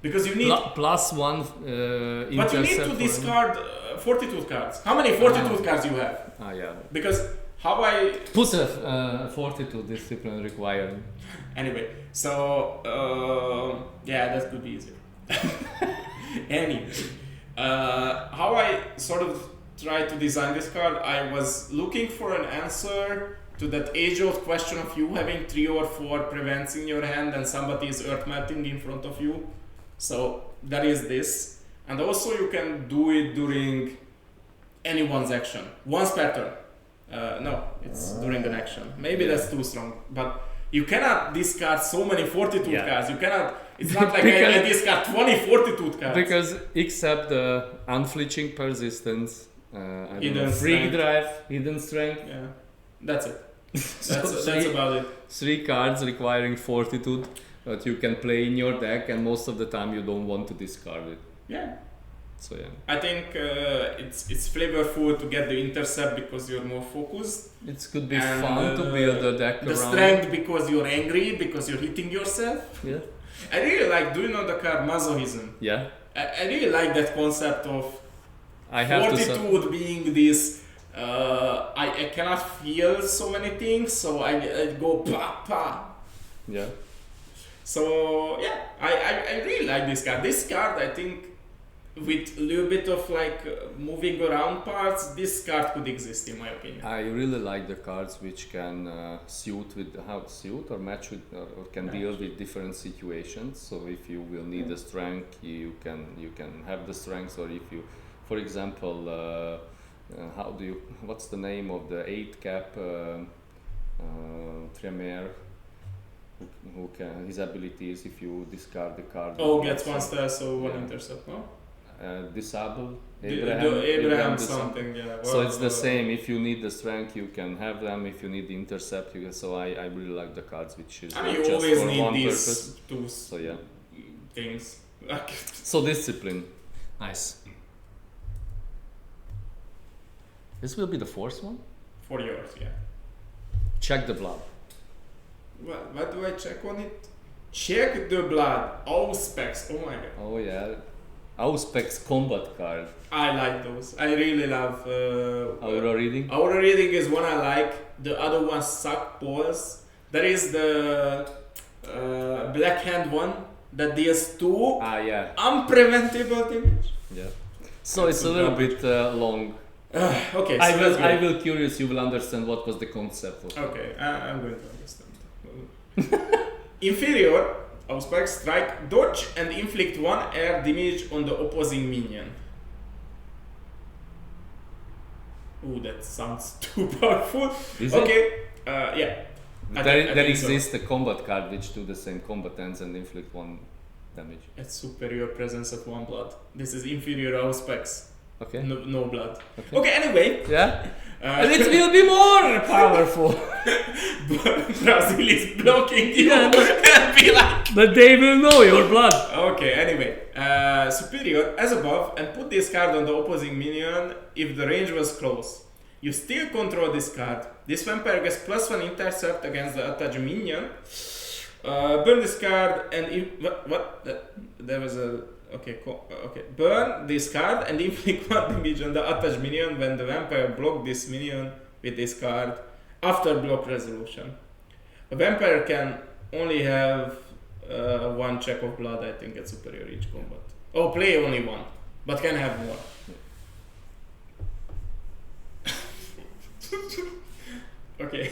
because you need. Plus one. But you need to discard fortitude cards. How many fortitude cards you have? Ah, yeah. Because how I put a fortitude discipline required. Anyway, so yeah, that could be easier. Anyway, how I sort of tried to design this card, I was looking for an answer to that age-old question of you having 3 or 4 prevents in your hand and somebody is earth melting in front of you. So that is this, and also you can do it during anyone's action. Once per turn. No, it's during an action. Maybe that's too strong, but you cannot discard so many fortitude cards. You cannot. It's not like I discard 20 fortitude cards. Because except the unflinching persistence, hidden freak strength. drive, hidden strength. Yeah, that's it. So That's about it. 3 cards requiring fortitude that you can play in your deck, and most of the time you don't want to discard it. Yeah. So yeah. I think it's flavorful to get the intercept because you're more focused. It could be and, fun to build a deck the around. strength because you're angry, because you're hitting yourself. Yeah. I really like. Do you know the card Masochism? Yeah. I really like that concept of I have fortitude being this. I cannot feel so many things, so I go pa pa. Yeah. So yeah, I really like this card. This card, I think, with a little bit of like moving around parts, this card could exist in my opinion. I really like the cards which can suit or match with or can deal with different situations. So if you will need a strength, you can have the strength, or if you, for example, what's the name of the 8 cap Tremere? Who can, his abilities, if you discard the card. Gets 1 star, so 1 intercept, no? Disable Abraham something, yeah. Well, so it's the same. If you need the strength, you can have them. If you need the intercept, you can. So I really like the cards, which is not you just always for need one these purpose. 2 So yeah. things. So discipline, nice. This will be the 4th one. For yours, yeah. Check the blood. Well, what do I check on it? Check the blood. All specs. Oh my god. Oh yeah. Auspex combat card. I like those. I really love. Aura reading. Aura reading is one I like. The other ones suck balls. There is the Black Hand one that deals 2 yeah. unpreventable damage. Yeah. So it's a little bit long. Okay. So I will curious. You will understand what was the concept of. Okay, I'm going to understand. Inferior. Auspex strike, dodge and inflict 1 air damage on the opposing minion. Ooh, that sounds too powerful. Is okay, yeah. There exists a combat card which do the same combatants and inflict 1 damage. It's superior presence of 1 blood. This is inferior Auspex. Okay. No blood. Okay, anyway. Yeah. And it will be more powerful. Brazil is blocking you and be like. But they will know your blood. Okay, anyway. Superior as above, and put this card on the opposing minion if the range was close. You still control this card. This vampire gets +1 intercept against the attached minion. Burn this card and if there was a okay. Burn this card and inflict 1 damage on the attached minion when the vampire blocked this minion with this card after block resolution. A vampire can only have 1 check of blood, I think, at superior each combat. Oh, play only 1, but can have more. Okay,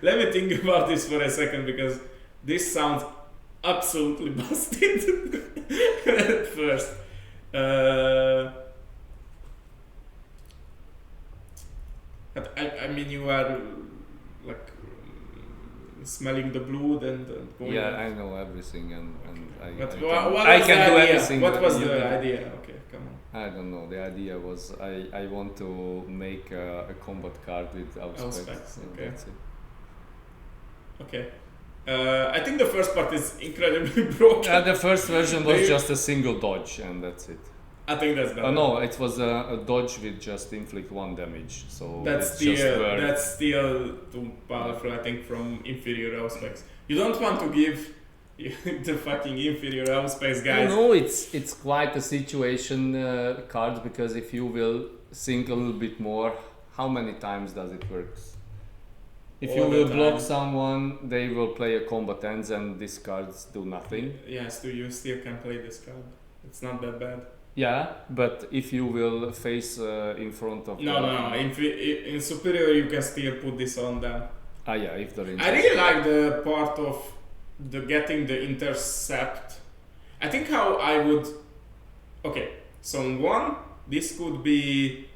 let me think about this for a second, because this sounds absolutely busted at first. I mean, you are like smelling the blood and going. Yeah, I know everything, and But I what was can the do idea? anything. What was you the can- idea? Okay, come on. I don't know. The idea was I want to make a combat card with Auspex. Auspex, and okay. That's it. Okay. I think the first part is incredibly broken. The first version was They- just a single dodge, and that's it. I think that's done. No, it was a dodge with just inflict 1 damage. So That's it just worked. that's still too powerful, I think, from inferior Auspex. You don't want to give the fucking inferior Auspex guys. No, it's quite a situation card, because if you will think a little bit more, how many times does it work? If you All the will block time. someone, they will play a combat ends, and these cards do nothing. Yes, you still can play this card. It's not that bad. Yeah, but if you will face in front of No. In superior, you can still put this on them. yeah, if the range. I really like the part of the getting the intercept. I think how I would. Okay, so one, this could be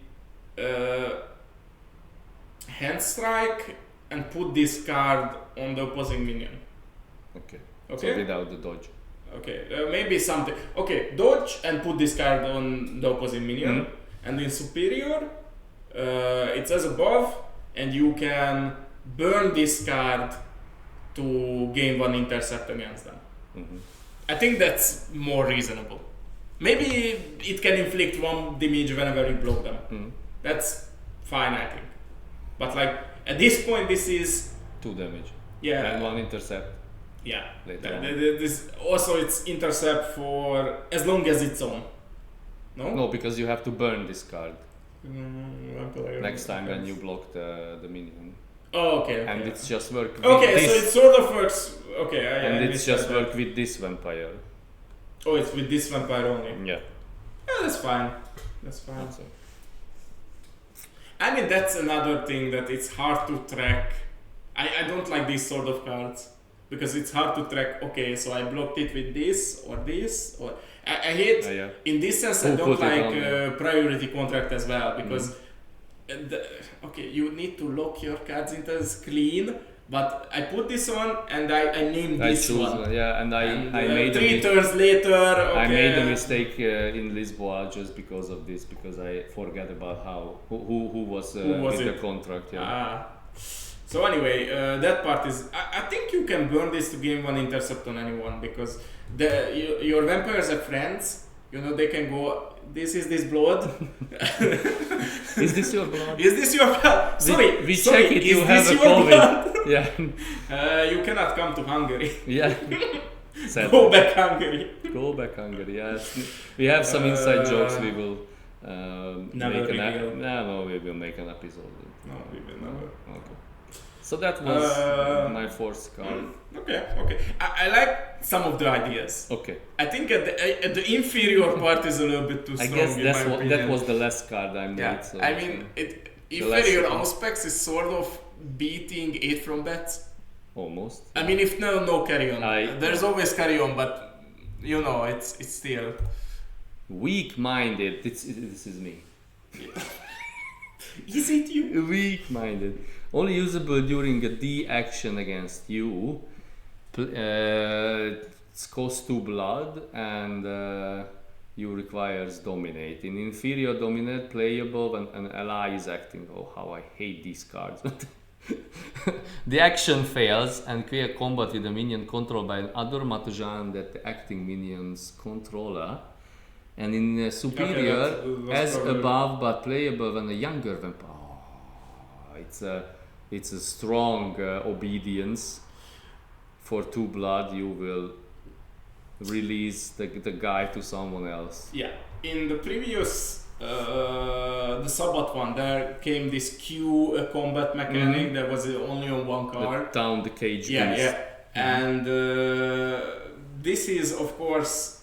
hand strike and put this card on the opposing minion. Okay. Okay. So without the dodge. Okay, maybe something. Okay, dodge and put this card on the opposite minion. Mhm. And in superior, it says above, and you can burn this card to gain 1 intercept against them. Mhm. I think that's more reasonable. Maybe it can inflict 1 damage whenever you block them. Mhm. That's fine, I think. But like at this point, this is 2 damage. yeah. And 1 intercept Yeah. later on. This also it's intercept for as long as it's on. No. No, because you have to burn this card One player. next time when you block the minion. Oh, okay. And it's just work with okay. this. So it sort of works. Okay. and I it's just misread work with this vampire. that. Oh, it's with this vampire only. Yeah. Yeah, that's fine. That's fine. That's it. I mean, that's another thing that it's hard to track. I don't like these sort of cards because it's hard to track. Okay, so I blocked it with this, or I hate. Yeah. In this sense, I Who don't put it like on there? priority contract as well because okay, you need to lock your cards into this clean. But I put this on and I named I this choose one. yeah, and I And, made a 3 turns later. Okay. I made a mistake in Lisboa just because of this, because I forgot about who was, Who was with it? the contract. Yeah. Ah. So anyway, that part is. I think you can burn this to gain 1 intercept on anyone because your vampires are friends. You know they can go. This is this blood. Is this your blood? Is this your blood? Sorry, we sorry, check it. is You this have a your COVID. blood? Yeah. You cannot come to Hungary. Yeah. Sad. Go back Hungary. Go back Hungary. Yes. We have some inside jokes. We will Never make reveal. no, we will make an episode. No, we will never. Okay. So that was my 4th card. Okay. I like some of the ideas. Okay. I think at the inferior part is a little bit too I strong. guess in that's my what opinion. that was the last card I made. Yeah, So I it's, mean, the inferior last- aspects is sort of beating 8 from bets. almost. I mean, if no carry on. I- There's always carry on, but you know, it's still. Weak-minded. This is me. Is it you? Weak-minded. Only usable during a D action against you. It costs 2 blood and you requires dominate. In inferior dominate, playable when an ally is acting. Oh, how I hate these cards. The action fails and create combat with a minion controlled by another Matajan that the acting minion's controller. And in superior, that's as probably- above but playable when a younger vampire. Oh, it's a strong obedience. For 2 blood, you will release the guy to someone else. Yeah. In the previous. The Sabbath one, there came this Q combat mechanic that was only on 1 card. Down the cage. Yeah, beast. yeah. And this is, of course,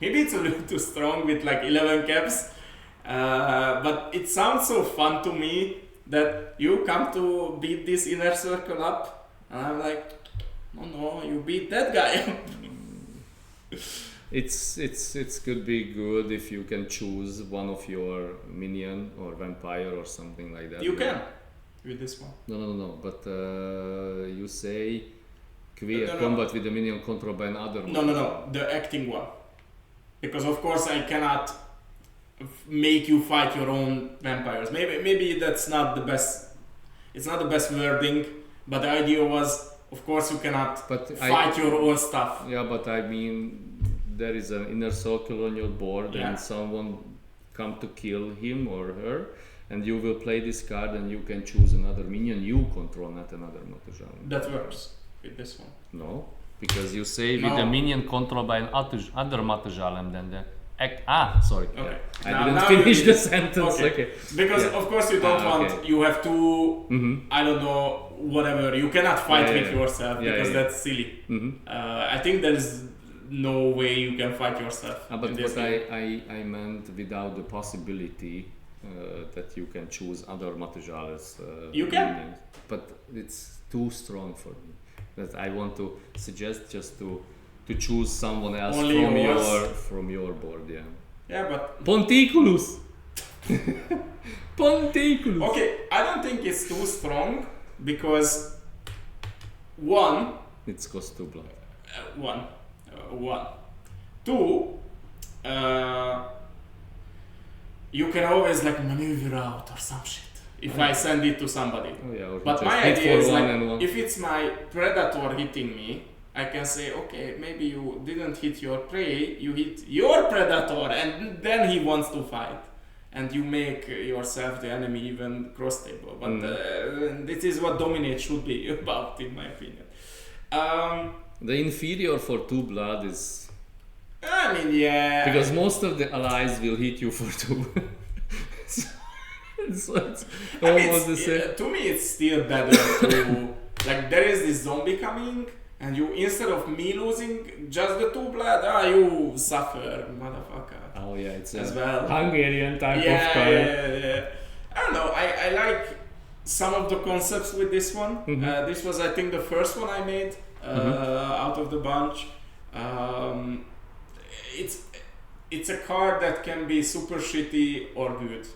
maybe it's a little too strong with like 11 caps, but it sounds so fun to me that you come to beat this inner circle up, and I'm like, no, you beat that guy. It's could be good if you can choose one of your minion or vampire or something like that. You can. with this one. No. But you say No. combat with the minion controlled by another. No. The acting one. Because of course I cannot make you fight your own vampires. Maybe that's not the best. It's not the best wording, but the idea was, of course, you cannot fight your own stuff. Yeah, but I mean, there is an inner circle on your board, and someone come to kill him or her, and you will play this card, and you can choose another minion you control, not another Matajalem. That works with this one. No, because you say with the minion controlled by other Matajalem, then the sorry. Okay. I didn't finish the sentence. Okay. Because of course you don't want. You have to. I don't know. Whatever. You cannot fight with yourself because that's silly. I think there's no way you can fight yourself. But what I meant without the possibility that you can choose other Matajales. You can. Minions. But it's too strong for me. That I want to suggest just to choose someone else from your board, Yeah, but Ponticulus. Ponticulus. Okay, I don't think it's too strong because one. It's cost 2 blood. One. Two. You can always like maneuver out or some shit if I send it to somebody. But my idea is like if it's my predator hitting me, I can say, okay, maybe you didn't hit your prey, you hit your predator, and then he wants to fight. And you make yourself the enemy even cross table. But this is what Dominate should be about, in my opinion. The inferior for 2 blood is... I mean, yeah. Because most of the allies will hit you for 2. So it's almost the same. To me, it's still better to... Like, there is this zombie coming, and you, instead of me losing just the 2 blood, you suffer, motherfucker. Oh yeah, it's as well. Hungarian type of card. Yeah. I don't know, I like some of the concepts with this one. This was, I think, the first one I made out of the bunch. It's a card that can be super shitty or good.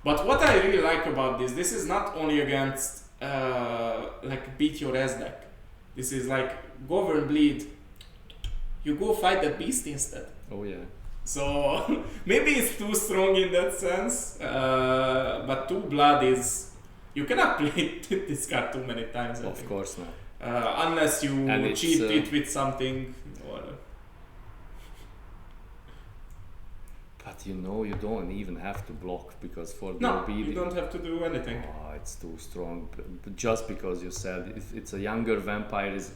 But what I really like about this is not only against like beat your ass deck. This is like govern bleed. You go fight that beast instead. Oh yeah. So maybe it's too strong in that sense. But 2 blood is you cannot play this card too many times. Of course not. Unless you cheat it with something or. But you don't even have to block because for the beating, you don't have to do anything. Oh, it's too strong. But just because you said it's a younger vampire is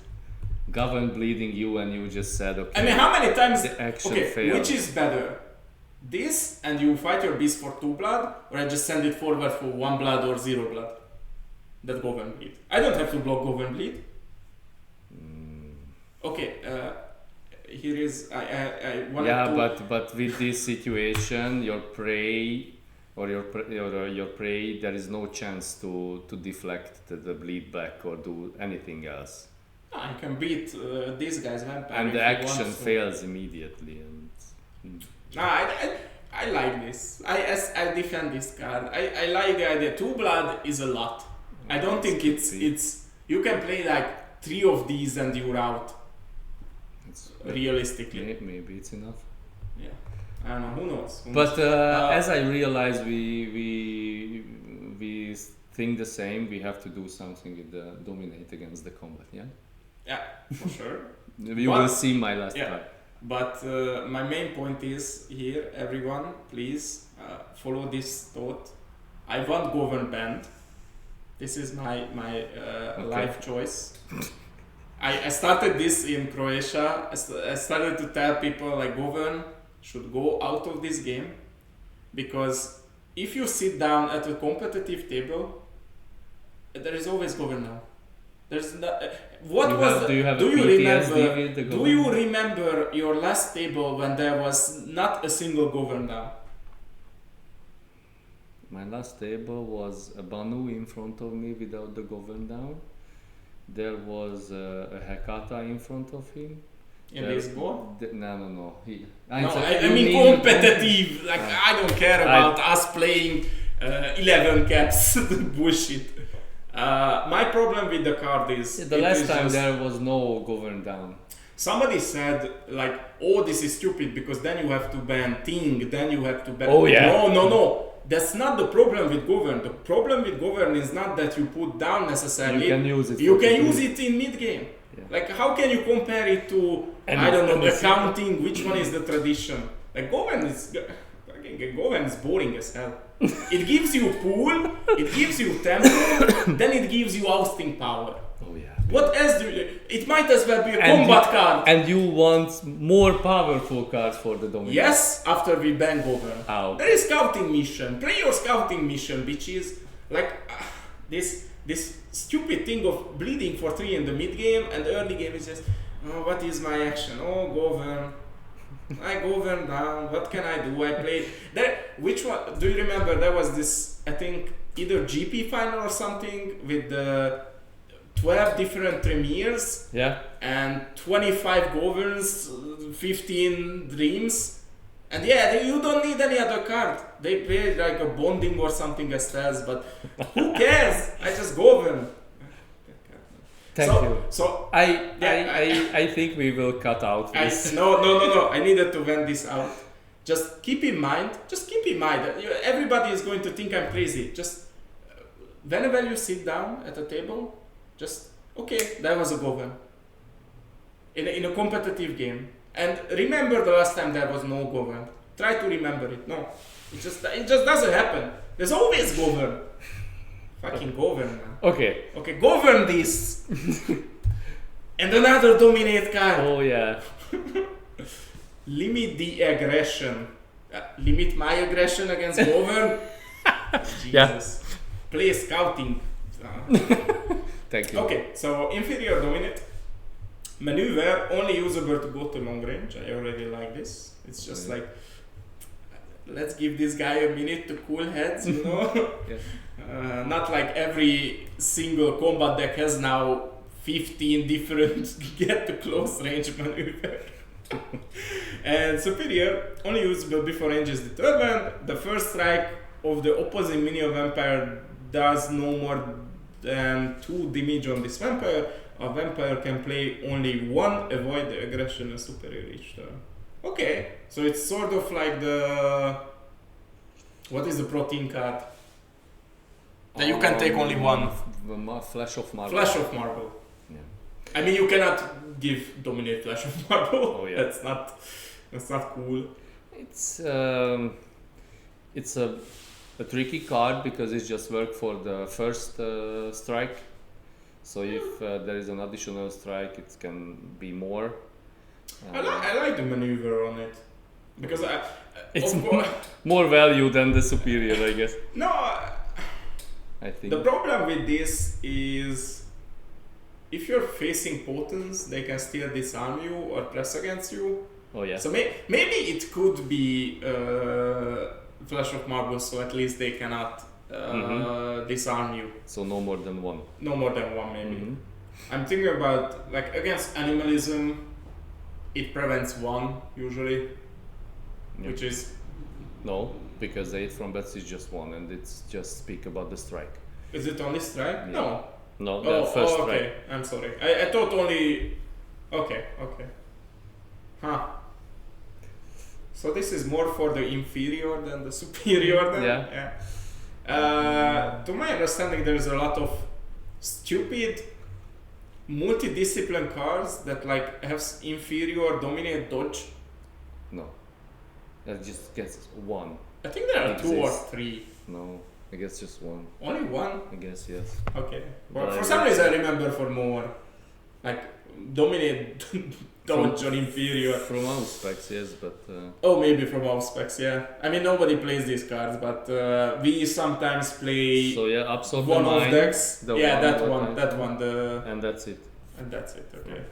govern bleeding you and you just said okay. I mean, how many times? The action failed. Which is better? This and you fight your beast for 2 blood, or I just send it forward for 1 blood or 0 blood. That govern bleed. I don't have to block govern bleed. Okay. Here is I wanted to... but with this situation, your prey or your prey, there is no chance to deflect the bleed back or do anything else. I can beat this guy's vampire. And the action fails immediately. I like this. I defend this card. I like the idea. 2 blood is a lot. I don't think it's you can play like 3 of these and you're out. Realistically, maybe it's enough. Yeah, I don't know. Who knows? But as I realize, we think the same. We have to do something with the dominate against the combat. Yeah. Yeah, for sure. You will see my last card. But my main point is here, everyone, please follow this thought. I want govern band. This is my life choice. I started this in Croatia. I started to tell people like govern should go out of this game because if you sit down at a competitive table, there is always govern now. There's not, do you remember your last table when there was not a single govern down? My last table was a Banu in front of me without the govern down. There was a Hekata in front of him. In this board? No. I mean competitive. Like I don't care about us playing 11 caps. Bullshit. My problem with the card is The last time there was no govern down. Somebody said like, oh, this is stupid because then you have to ban Ting, then you have to ban. Oh yeah. No. That's not the problem with govern. The problem with govern is not that you put down necessarily. You can use it. You can use it in mid game. Yeah. Like how can you compare it to I don't know the counting? Which one is the tradition? Like govern is boring as hell. It gives you pool, it gives you tempo, then it gives you ousting power. Oh yeah. What else do you? It might as well be a combat card. And you want more powerful cards for the dominant. Yes, after we ban govern. How? There is scouting mission. Play your scouting mission, which is like this stupid thing of bleeding for 3 in the mid game, and the early game is just, oh, what is my action? Oh, govern. I govern down. What can I do? I played there. Which one? Do you remember? There was this, I think, either GP final or something with the 12 different premiers. Yeah. And 25 governs, 15 dreams. And yeah, you don't need any other card. They play like a bonding or something as tells, but who cares? I just govern. Thank you. So I think we will cut out this. No. I needed to vent this out. Just keep in mind that everybody is going to think I'm crazy. Just whenever you sit down at a table, just okay, that was a govern. In a competitive game. And remember the last time there was no govern. Try to remember it. No. It just doesn't happen. There's always govern. Fucking govern, man. Okay, govern this. And another dominate card. Oh yeah. Limit the aggression. Limit my aggression against govern. Jesus. Yeah. Play scouting. Thank you. Okay, so inferior dominate. Maneuver only usable to go to long range. I already like this. It's just like, let's give this guy a minute to cool heads, you know? Yeah. Not like every single combat deck has now 15 different get to close range maneuver. And superior only usable before range is determined. The first strike of the opposing minion vampire does no more than 2 damage on this vampire. A vampire can play only 1, avoid the aggression and superior each turn. Okay, so it's sort of like the... What is the protein card? That you can take only 1. Flash of Marble. Flash of Marble. Yeah. I mean, you cannot give dominate Flash of Marble. Oh yeah. That's not cool. It's a tricky card because it just works for the first strike. So if there is an additional strike, it can be more. I like the maneuver on it because it's more value than the superior, I guess. No, I think the problem with this is if you're facing potents, they can still disarm you or press against you. Oh yeah. So maybe it could be Flash of Marble, so at least they cannot disarm you. So no more than 1. No more than 1 maybe. I'm thinking about like against animalism, it prevents 1 usually, which is no, because 8 from bets is just 1, and it's just speak about the strike. Is it only strike? No. No, the first strike. Okay. I'm sorry. I thought only. Okay. Huh. So this is more for the inferior than the superior then? Yeah. To my understanding, there's a lot of stupid multi-discipline cards that like have inferior dominate dodge. No. That just gets 1. I think there are 2 or 3. No, I guess just 1. Only 1? I guess, yes. Okay. But for some reason I remember for more. Like dominate dodge or inferior. From our specs, yes, but... Oh, maybe from our specs, yeah. I mean, nobody plays these cards, but we sometimes play so yeah, Absorb one the of Mind, decks. Yeah, that one. And that's it. And that's it, okay.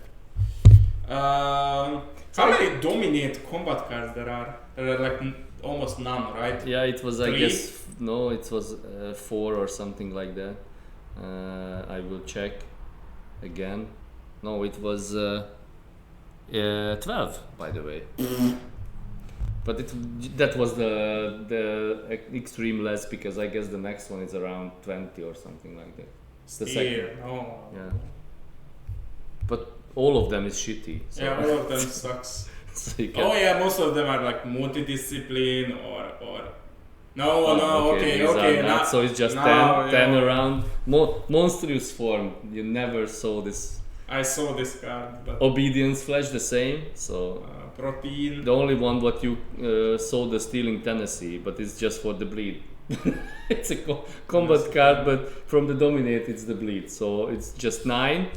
How many dominate combat cards there are? There are like almost none, right? Yeah, it was, 3? I guess, no, it was 4 or something like that. I will check again. No, it was 12, by the way. But that was the extreme less, because I guess the next one is around 20 or something like that. The second. No. Yeah. But all of them is shitty. So. Yeah, all of them sucks. So oh yeah, most of them are like multidiscipline or no, okay. Not, so it's just 10 around. Monstrous form. You never saw this. I saw this card, but Obedience Flash the same. So protein. The only one what you saw the Stealing Tennessee, but it's just for the bleed. It's a combat card, but from the Dominate it's the bleed. So it's just 9.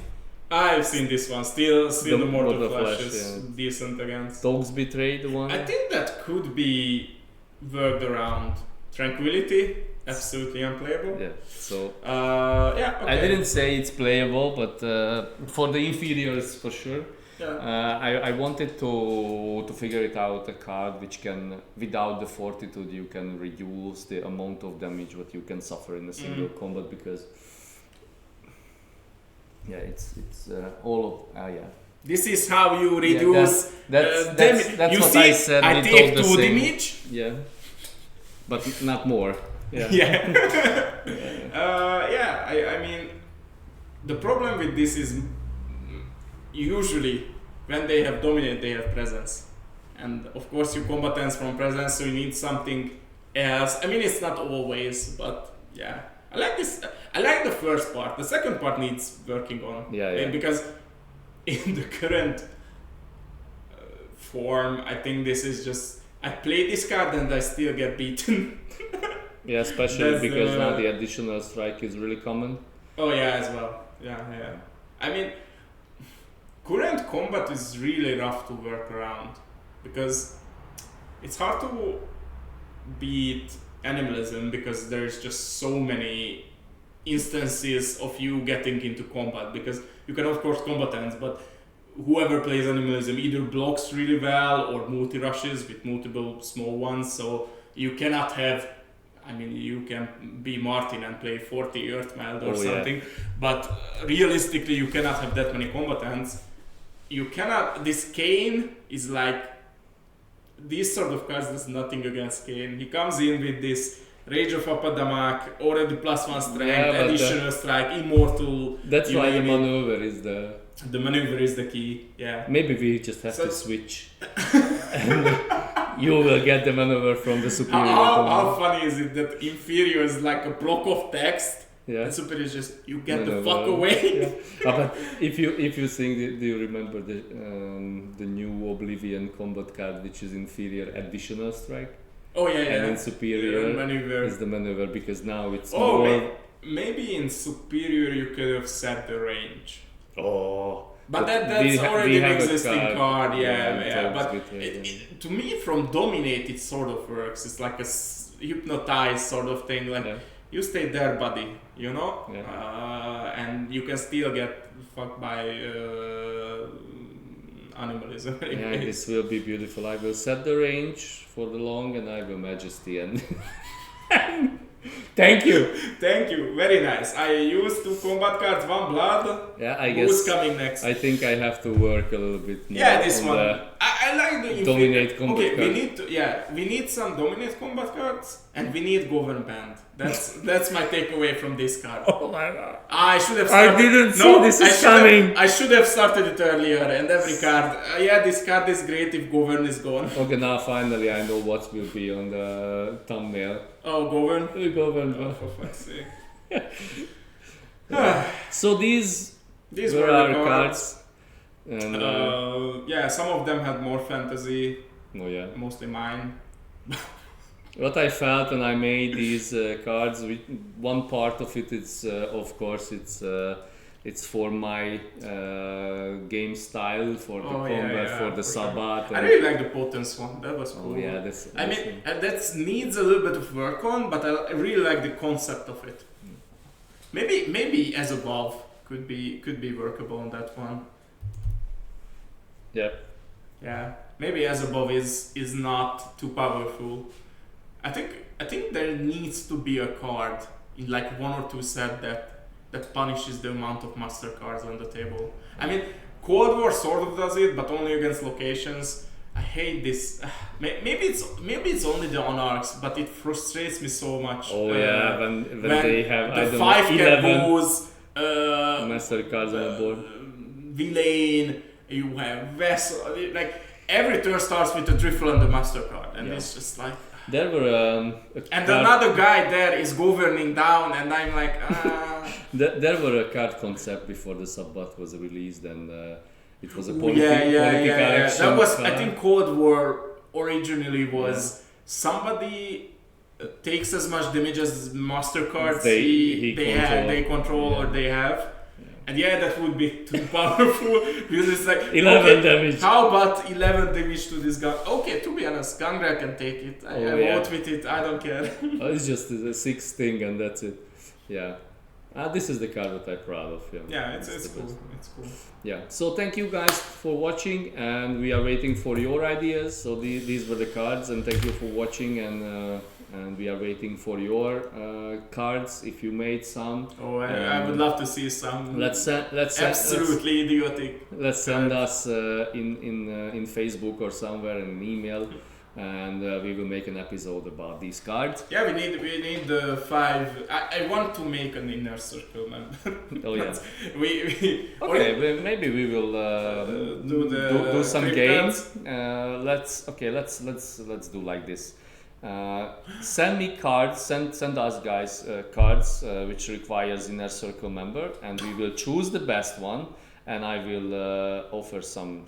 I've seen this one. Still the Mortal Flash is yeah. decent against. Dogs Betray, the one. I think that could be worked around. Tranquility, absolutely unplayable. Yeah. So. Okay. I didn't say it's playable, but for the inferiors for sure. Yeah. I wanted to figure it out, a card which can, without the fortitude, you can reduce the amount of damage what you can suffer in a single combat, because it's all of yeah. This is how you reduce that's you what see, I said. I take 2 damage. Yeah, but not more. Yeah. I mean, the problem with this is usually when they have dominate, they have presence, and of course you combatants from presence, so you need something else. I mean, it's not always, but yeah, I like this. I like the first part. The second part needs working on. Yeah. Because in the current form, I think this is just I play this card and I still get beaten. Yeah, especially because now the additional strike is really common. Oh yeah, as well. Yeah. I mean, current combat is really rough to work around because it's hard to beat animalism because there's just so many instances of you getting into combat, because you can of course combatants, but whoever plays animalism either blocks really well or multi-rushes with multiple small ones, so you cannot have, I mean, you can be Martin and play 40 Earthmeld or something, but realistically you cannot have that many combatants. You cannot, this Kane is like, these sort of cards does nothing against Kane. He comes in with this Rage of Apadamak, already +1 strength, additional strike, immortal. That's why the maneuver is the maneuver is the key, yeah. Maybe we just have to switch. And you will get the maneuver from the superior. How funny is it that inferior is like a block of text, and superior is just, you get the fuck away. But if you think, do you remember the new Oblivion combat card, which is inferior additional strike? Oh yeah. And in superior is the maneuver, because now it's maybe in superior you could have set the range. Oh, but that's already an existing card. But to me, from Dominate, it sort of works. It's like a hypnotize sort of thing. Like you stay there, buddy. You know, and you can still get fucked by animalism. Yeah, this will be beautiful. I will set the range for the long, and I will Majesty and. Thank you. Very nice. I used 2 combat cards, 1 blood. Yeah, I guess. Who's coming next? I think I have to work a little bit more. Yeah, this one. I like the Dominate combat cards. We need some Dominate combat cards, and we need Govern Band. That's my takeaway from this card. Oh my god. I should have started. I didn't see this is coming. I should have started it earlier, and every card. This card is great if Govern is gone. Okay, now finally I know what will be on the thumbnail. Oh, Govern? Govern. Oh, for fuck's sake. So these were our cards. And, some of them had more fantasy. Oh yeah. Mostly mine. What I felt when I made these cards, one part of it is, of course, it's for my game style, for the combat, for the Sabbat. I really like the Potence one. That was cool. Oh yeah, that needs a little bit of work on, but I really like the concept of it. Maybe as above could be workable on that one. Yeah. Yeah. Maybe as above is not too powerful. I think there needs to be a card in like 1 or 2 set that punishes the amount of master cards on the table. I mean, Cold War sort of does it, but only against locations. I hate this. Maybe it's only the Monarchs, but it frustrates me so much. Oh when they have the 5 caboose Master cards on the board. Villain, you have Vessel, like every turn starts with a Drifle and the Master card, and it's just like. There were and another guy there is governing down, and I'm like, there were a card concept before the Sabbat was released, and it was a political action. That was, I think, Cold War originally was somebody takes as much damage as Master cards they control or they have. And that would be too powerful because it's like 11 damage. How about 11 damage to this gun? Okay, to be honest, Gangra can take it. I vote with it. I don't care. It's just a 6 thing and that's it. Yeah. This is the card that I'm proud of. Yeah, it's cool. It's cool. Yeah. So thank you guys for watching, and we are waiting for your ideas. So these were the cards, and thank you for watching, and we are waiting for your cards if you made some. Oh, I would love to see some. Absolutely idiotic. Let's send us in Facebook or somewhere an email, and we will make an episode about these cards. Yeah, we need the 5. I want to make an inner circle, man. Oh yeah. Okay, maybe we will do some games. Let's do like this. Send me cards. Send us guys cards which requires inner circle member, and we will choose the best one. And I will offer some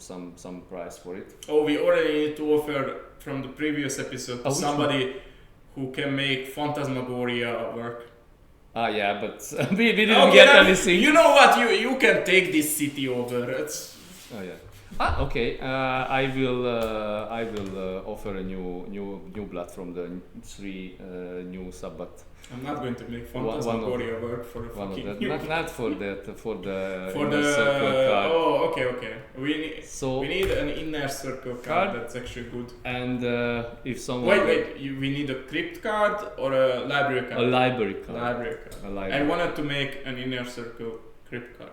price for it. Oh, we already need to offer from the previous episode to somebody who can make Phantasmagoria work. Yeah, but we didn't get anything. You know what? You can take this city over. Oh yeah. Okay. I will offer a new blood from the 3 new Sabbath. I'm not going to make Phantasmagoria work for the fucking not for that, for the for inner the circle card. Oh, okay. We need an inner circle card that's actually good. And if someone we need a crypt card or a library card? A library card. I wanted to make an inner circle crypt card.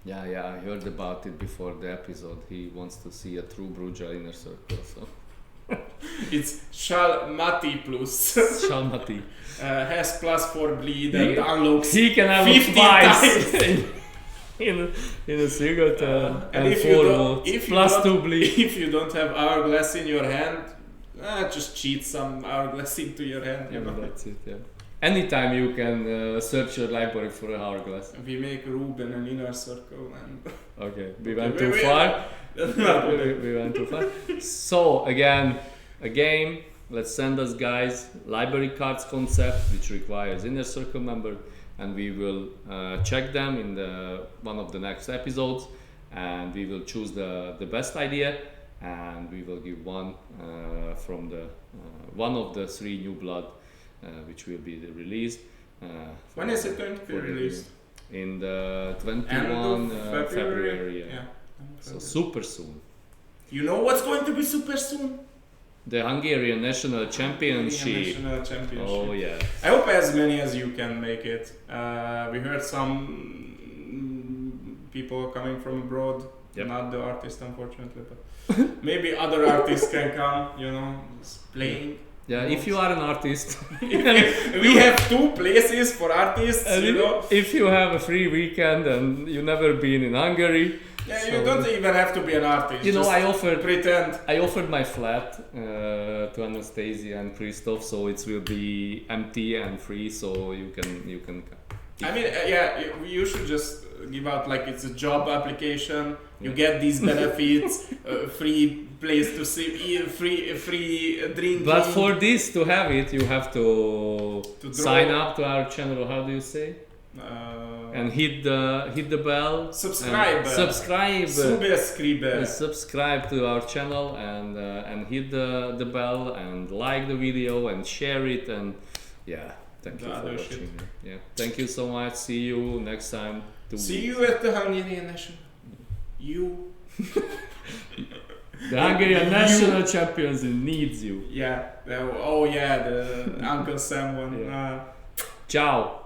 Yeah, I heard about it before the episode. He wants to see a true Bruja inner circle, so. It's Shalmati plus. Shalmati. Has +4 bleed and unlocks. He can have 50 twice in a single turn. And if 4 votes. +2 bleed. If you don't have Hourglass in your hand, just cheat some Hourglass into your hand. You know? That's it, yeah. Anytime you can search your library for a Hourglass. We make Ruben an inner circle and... Okay, we went too far. We went too far. So, again, a game. Let's send us guys library cards concept which requires inner circle member, and we will check them in one of the next episodes, and we will choose the best idea, and we will give one from the one of the 3 new blood which will be released. When is it going to be released? In the 21 February. Yeah. So super soon. You know what's going to be super soon? The Hungarian National Championship. Oh yeah. I hope as many as you can make it. We heard some people coming from abroad. Yep. Not the artist, unfortunately, but maybe other artists can come. Playing. Yeah, if you are an artist. We have 2 places for artists. If you have a free weekend and you've never been in Hungary. Yeah, so you don't even have to be an artist. Pretend. I offered my flat to Anastasia and Christoph, so it will be empty and free, so you can. I mean, you should just give out like it's a job application. You get these benefits, free place to see, free drinking. But for this to have it, you have to sign up to our channel. How do you say? And hit the bell. Subscribe. Subscribe to our channel and hit the bell and like the video and share it, and thank you for watching. Yeah, thank you so much. See you next time. See you at the Hungarian National. The Hungarian National Champions needs you. Yeah. The Uncle Sam one. Ciao.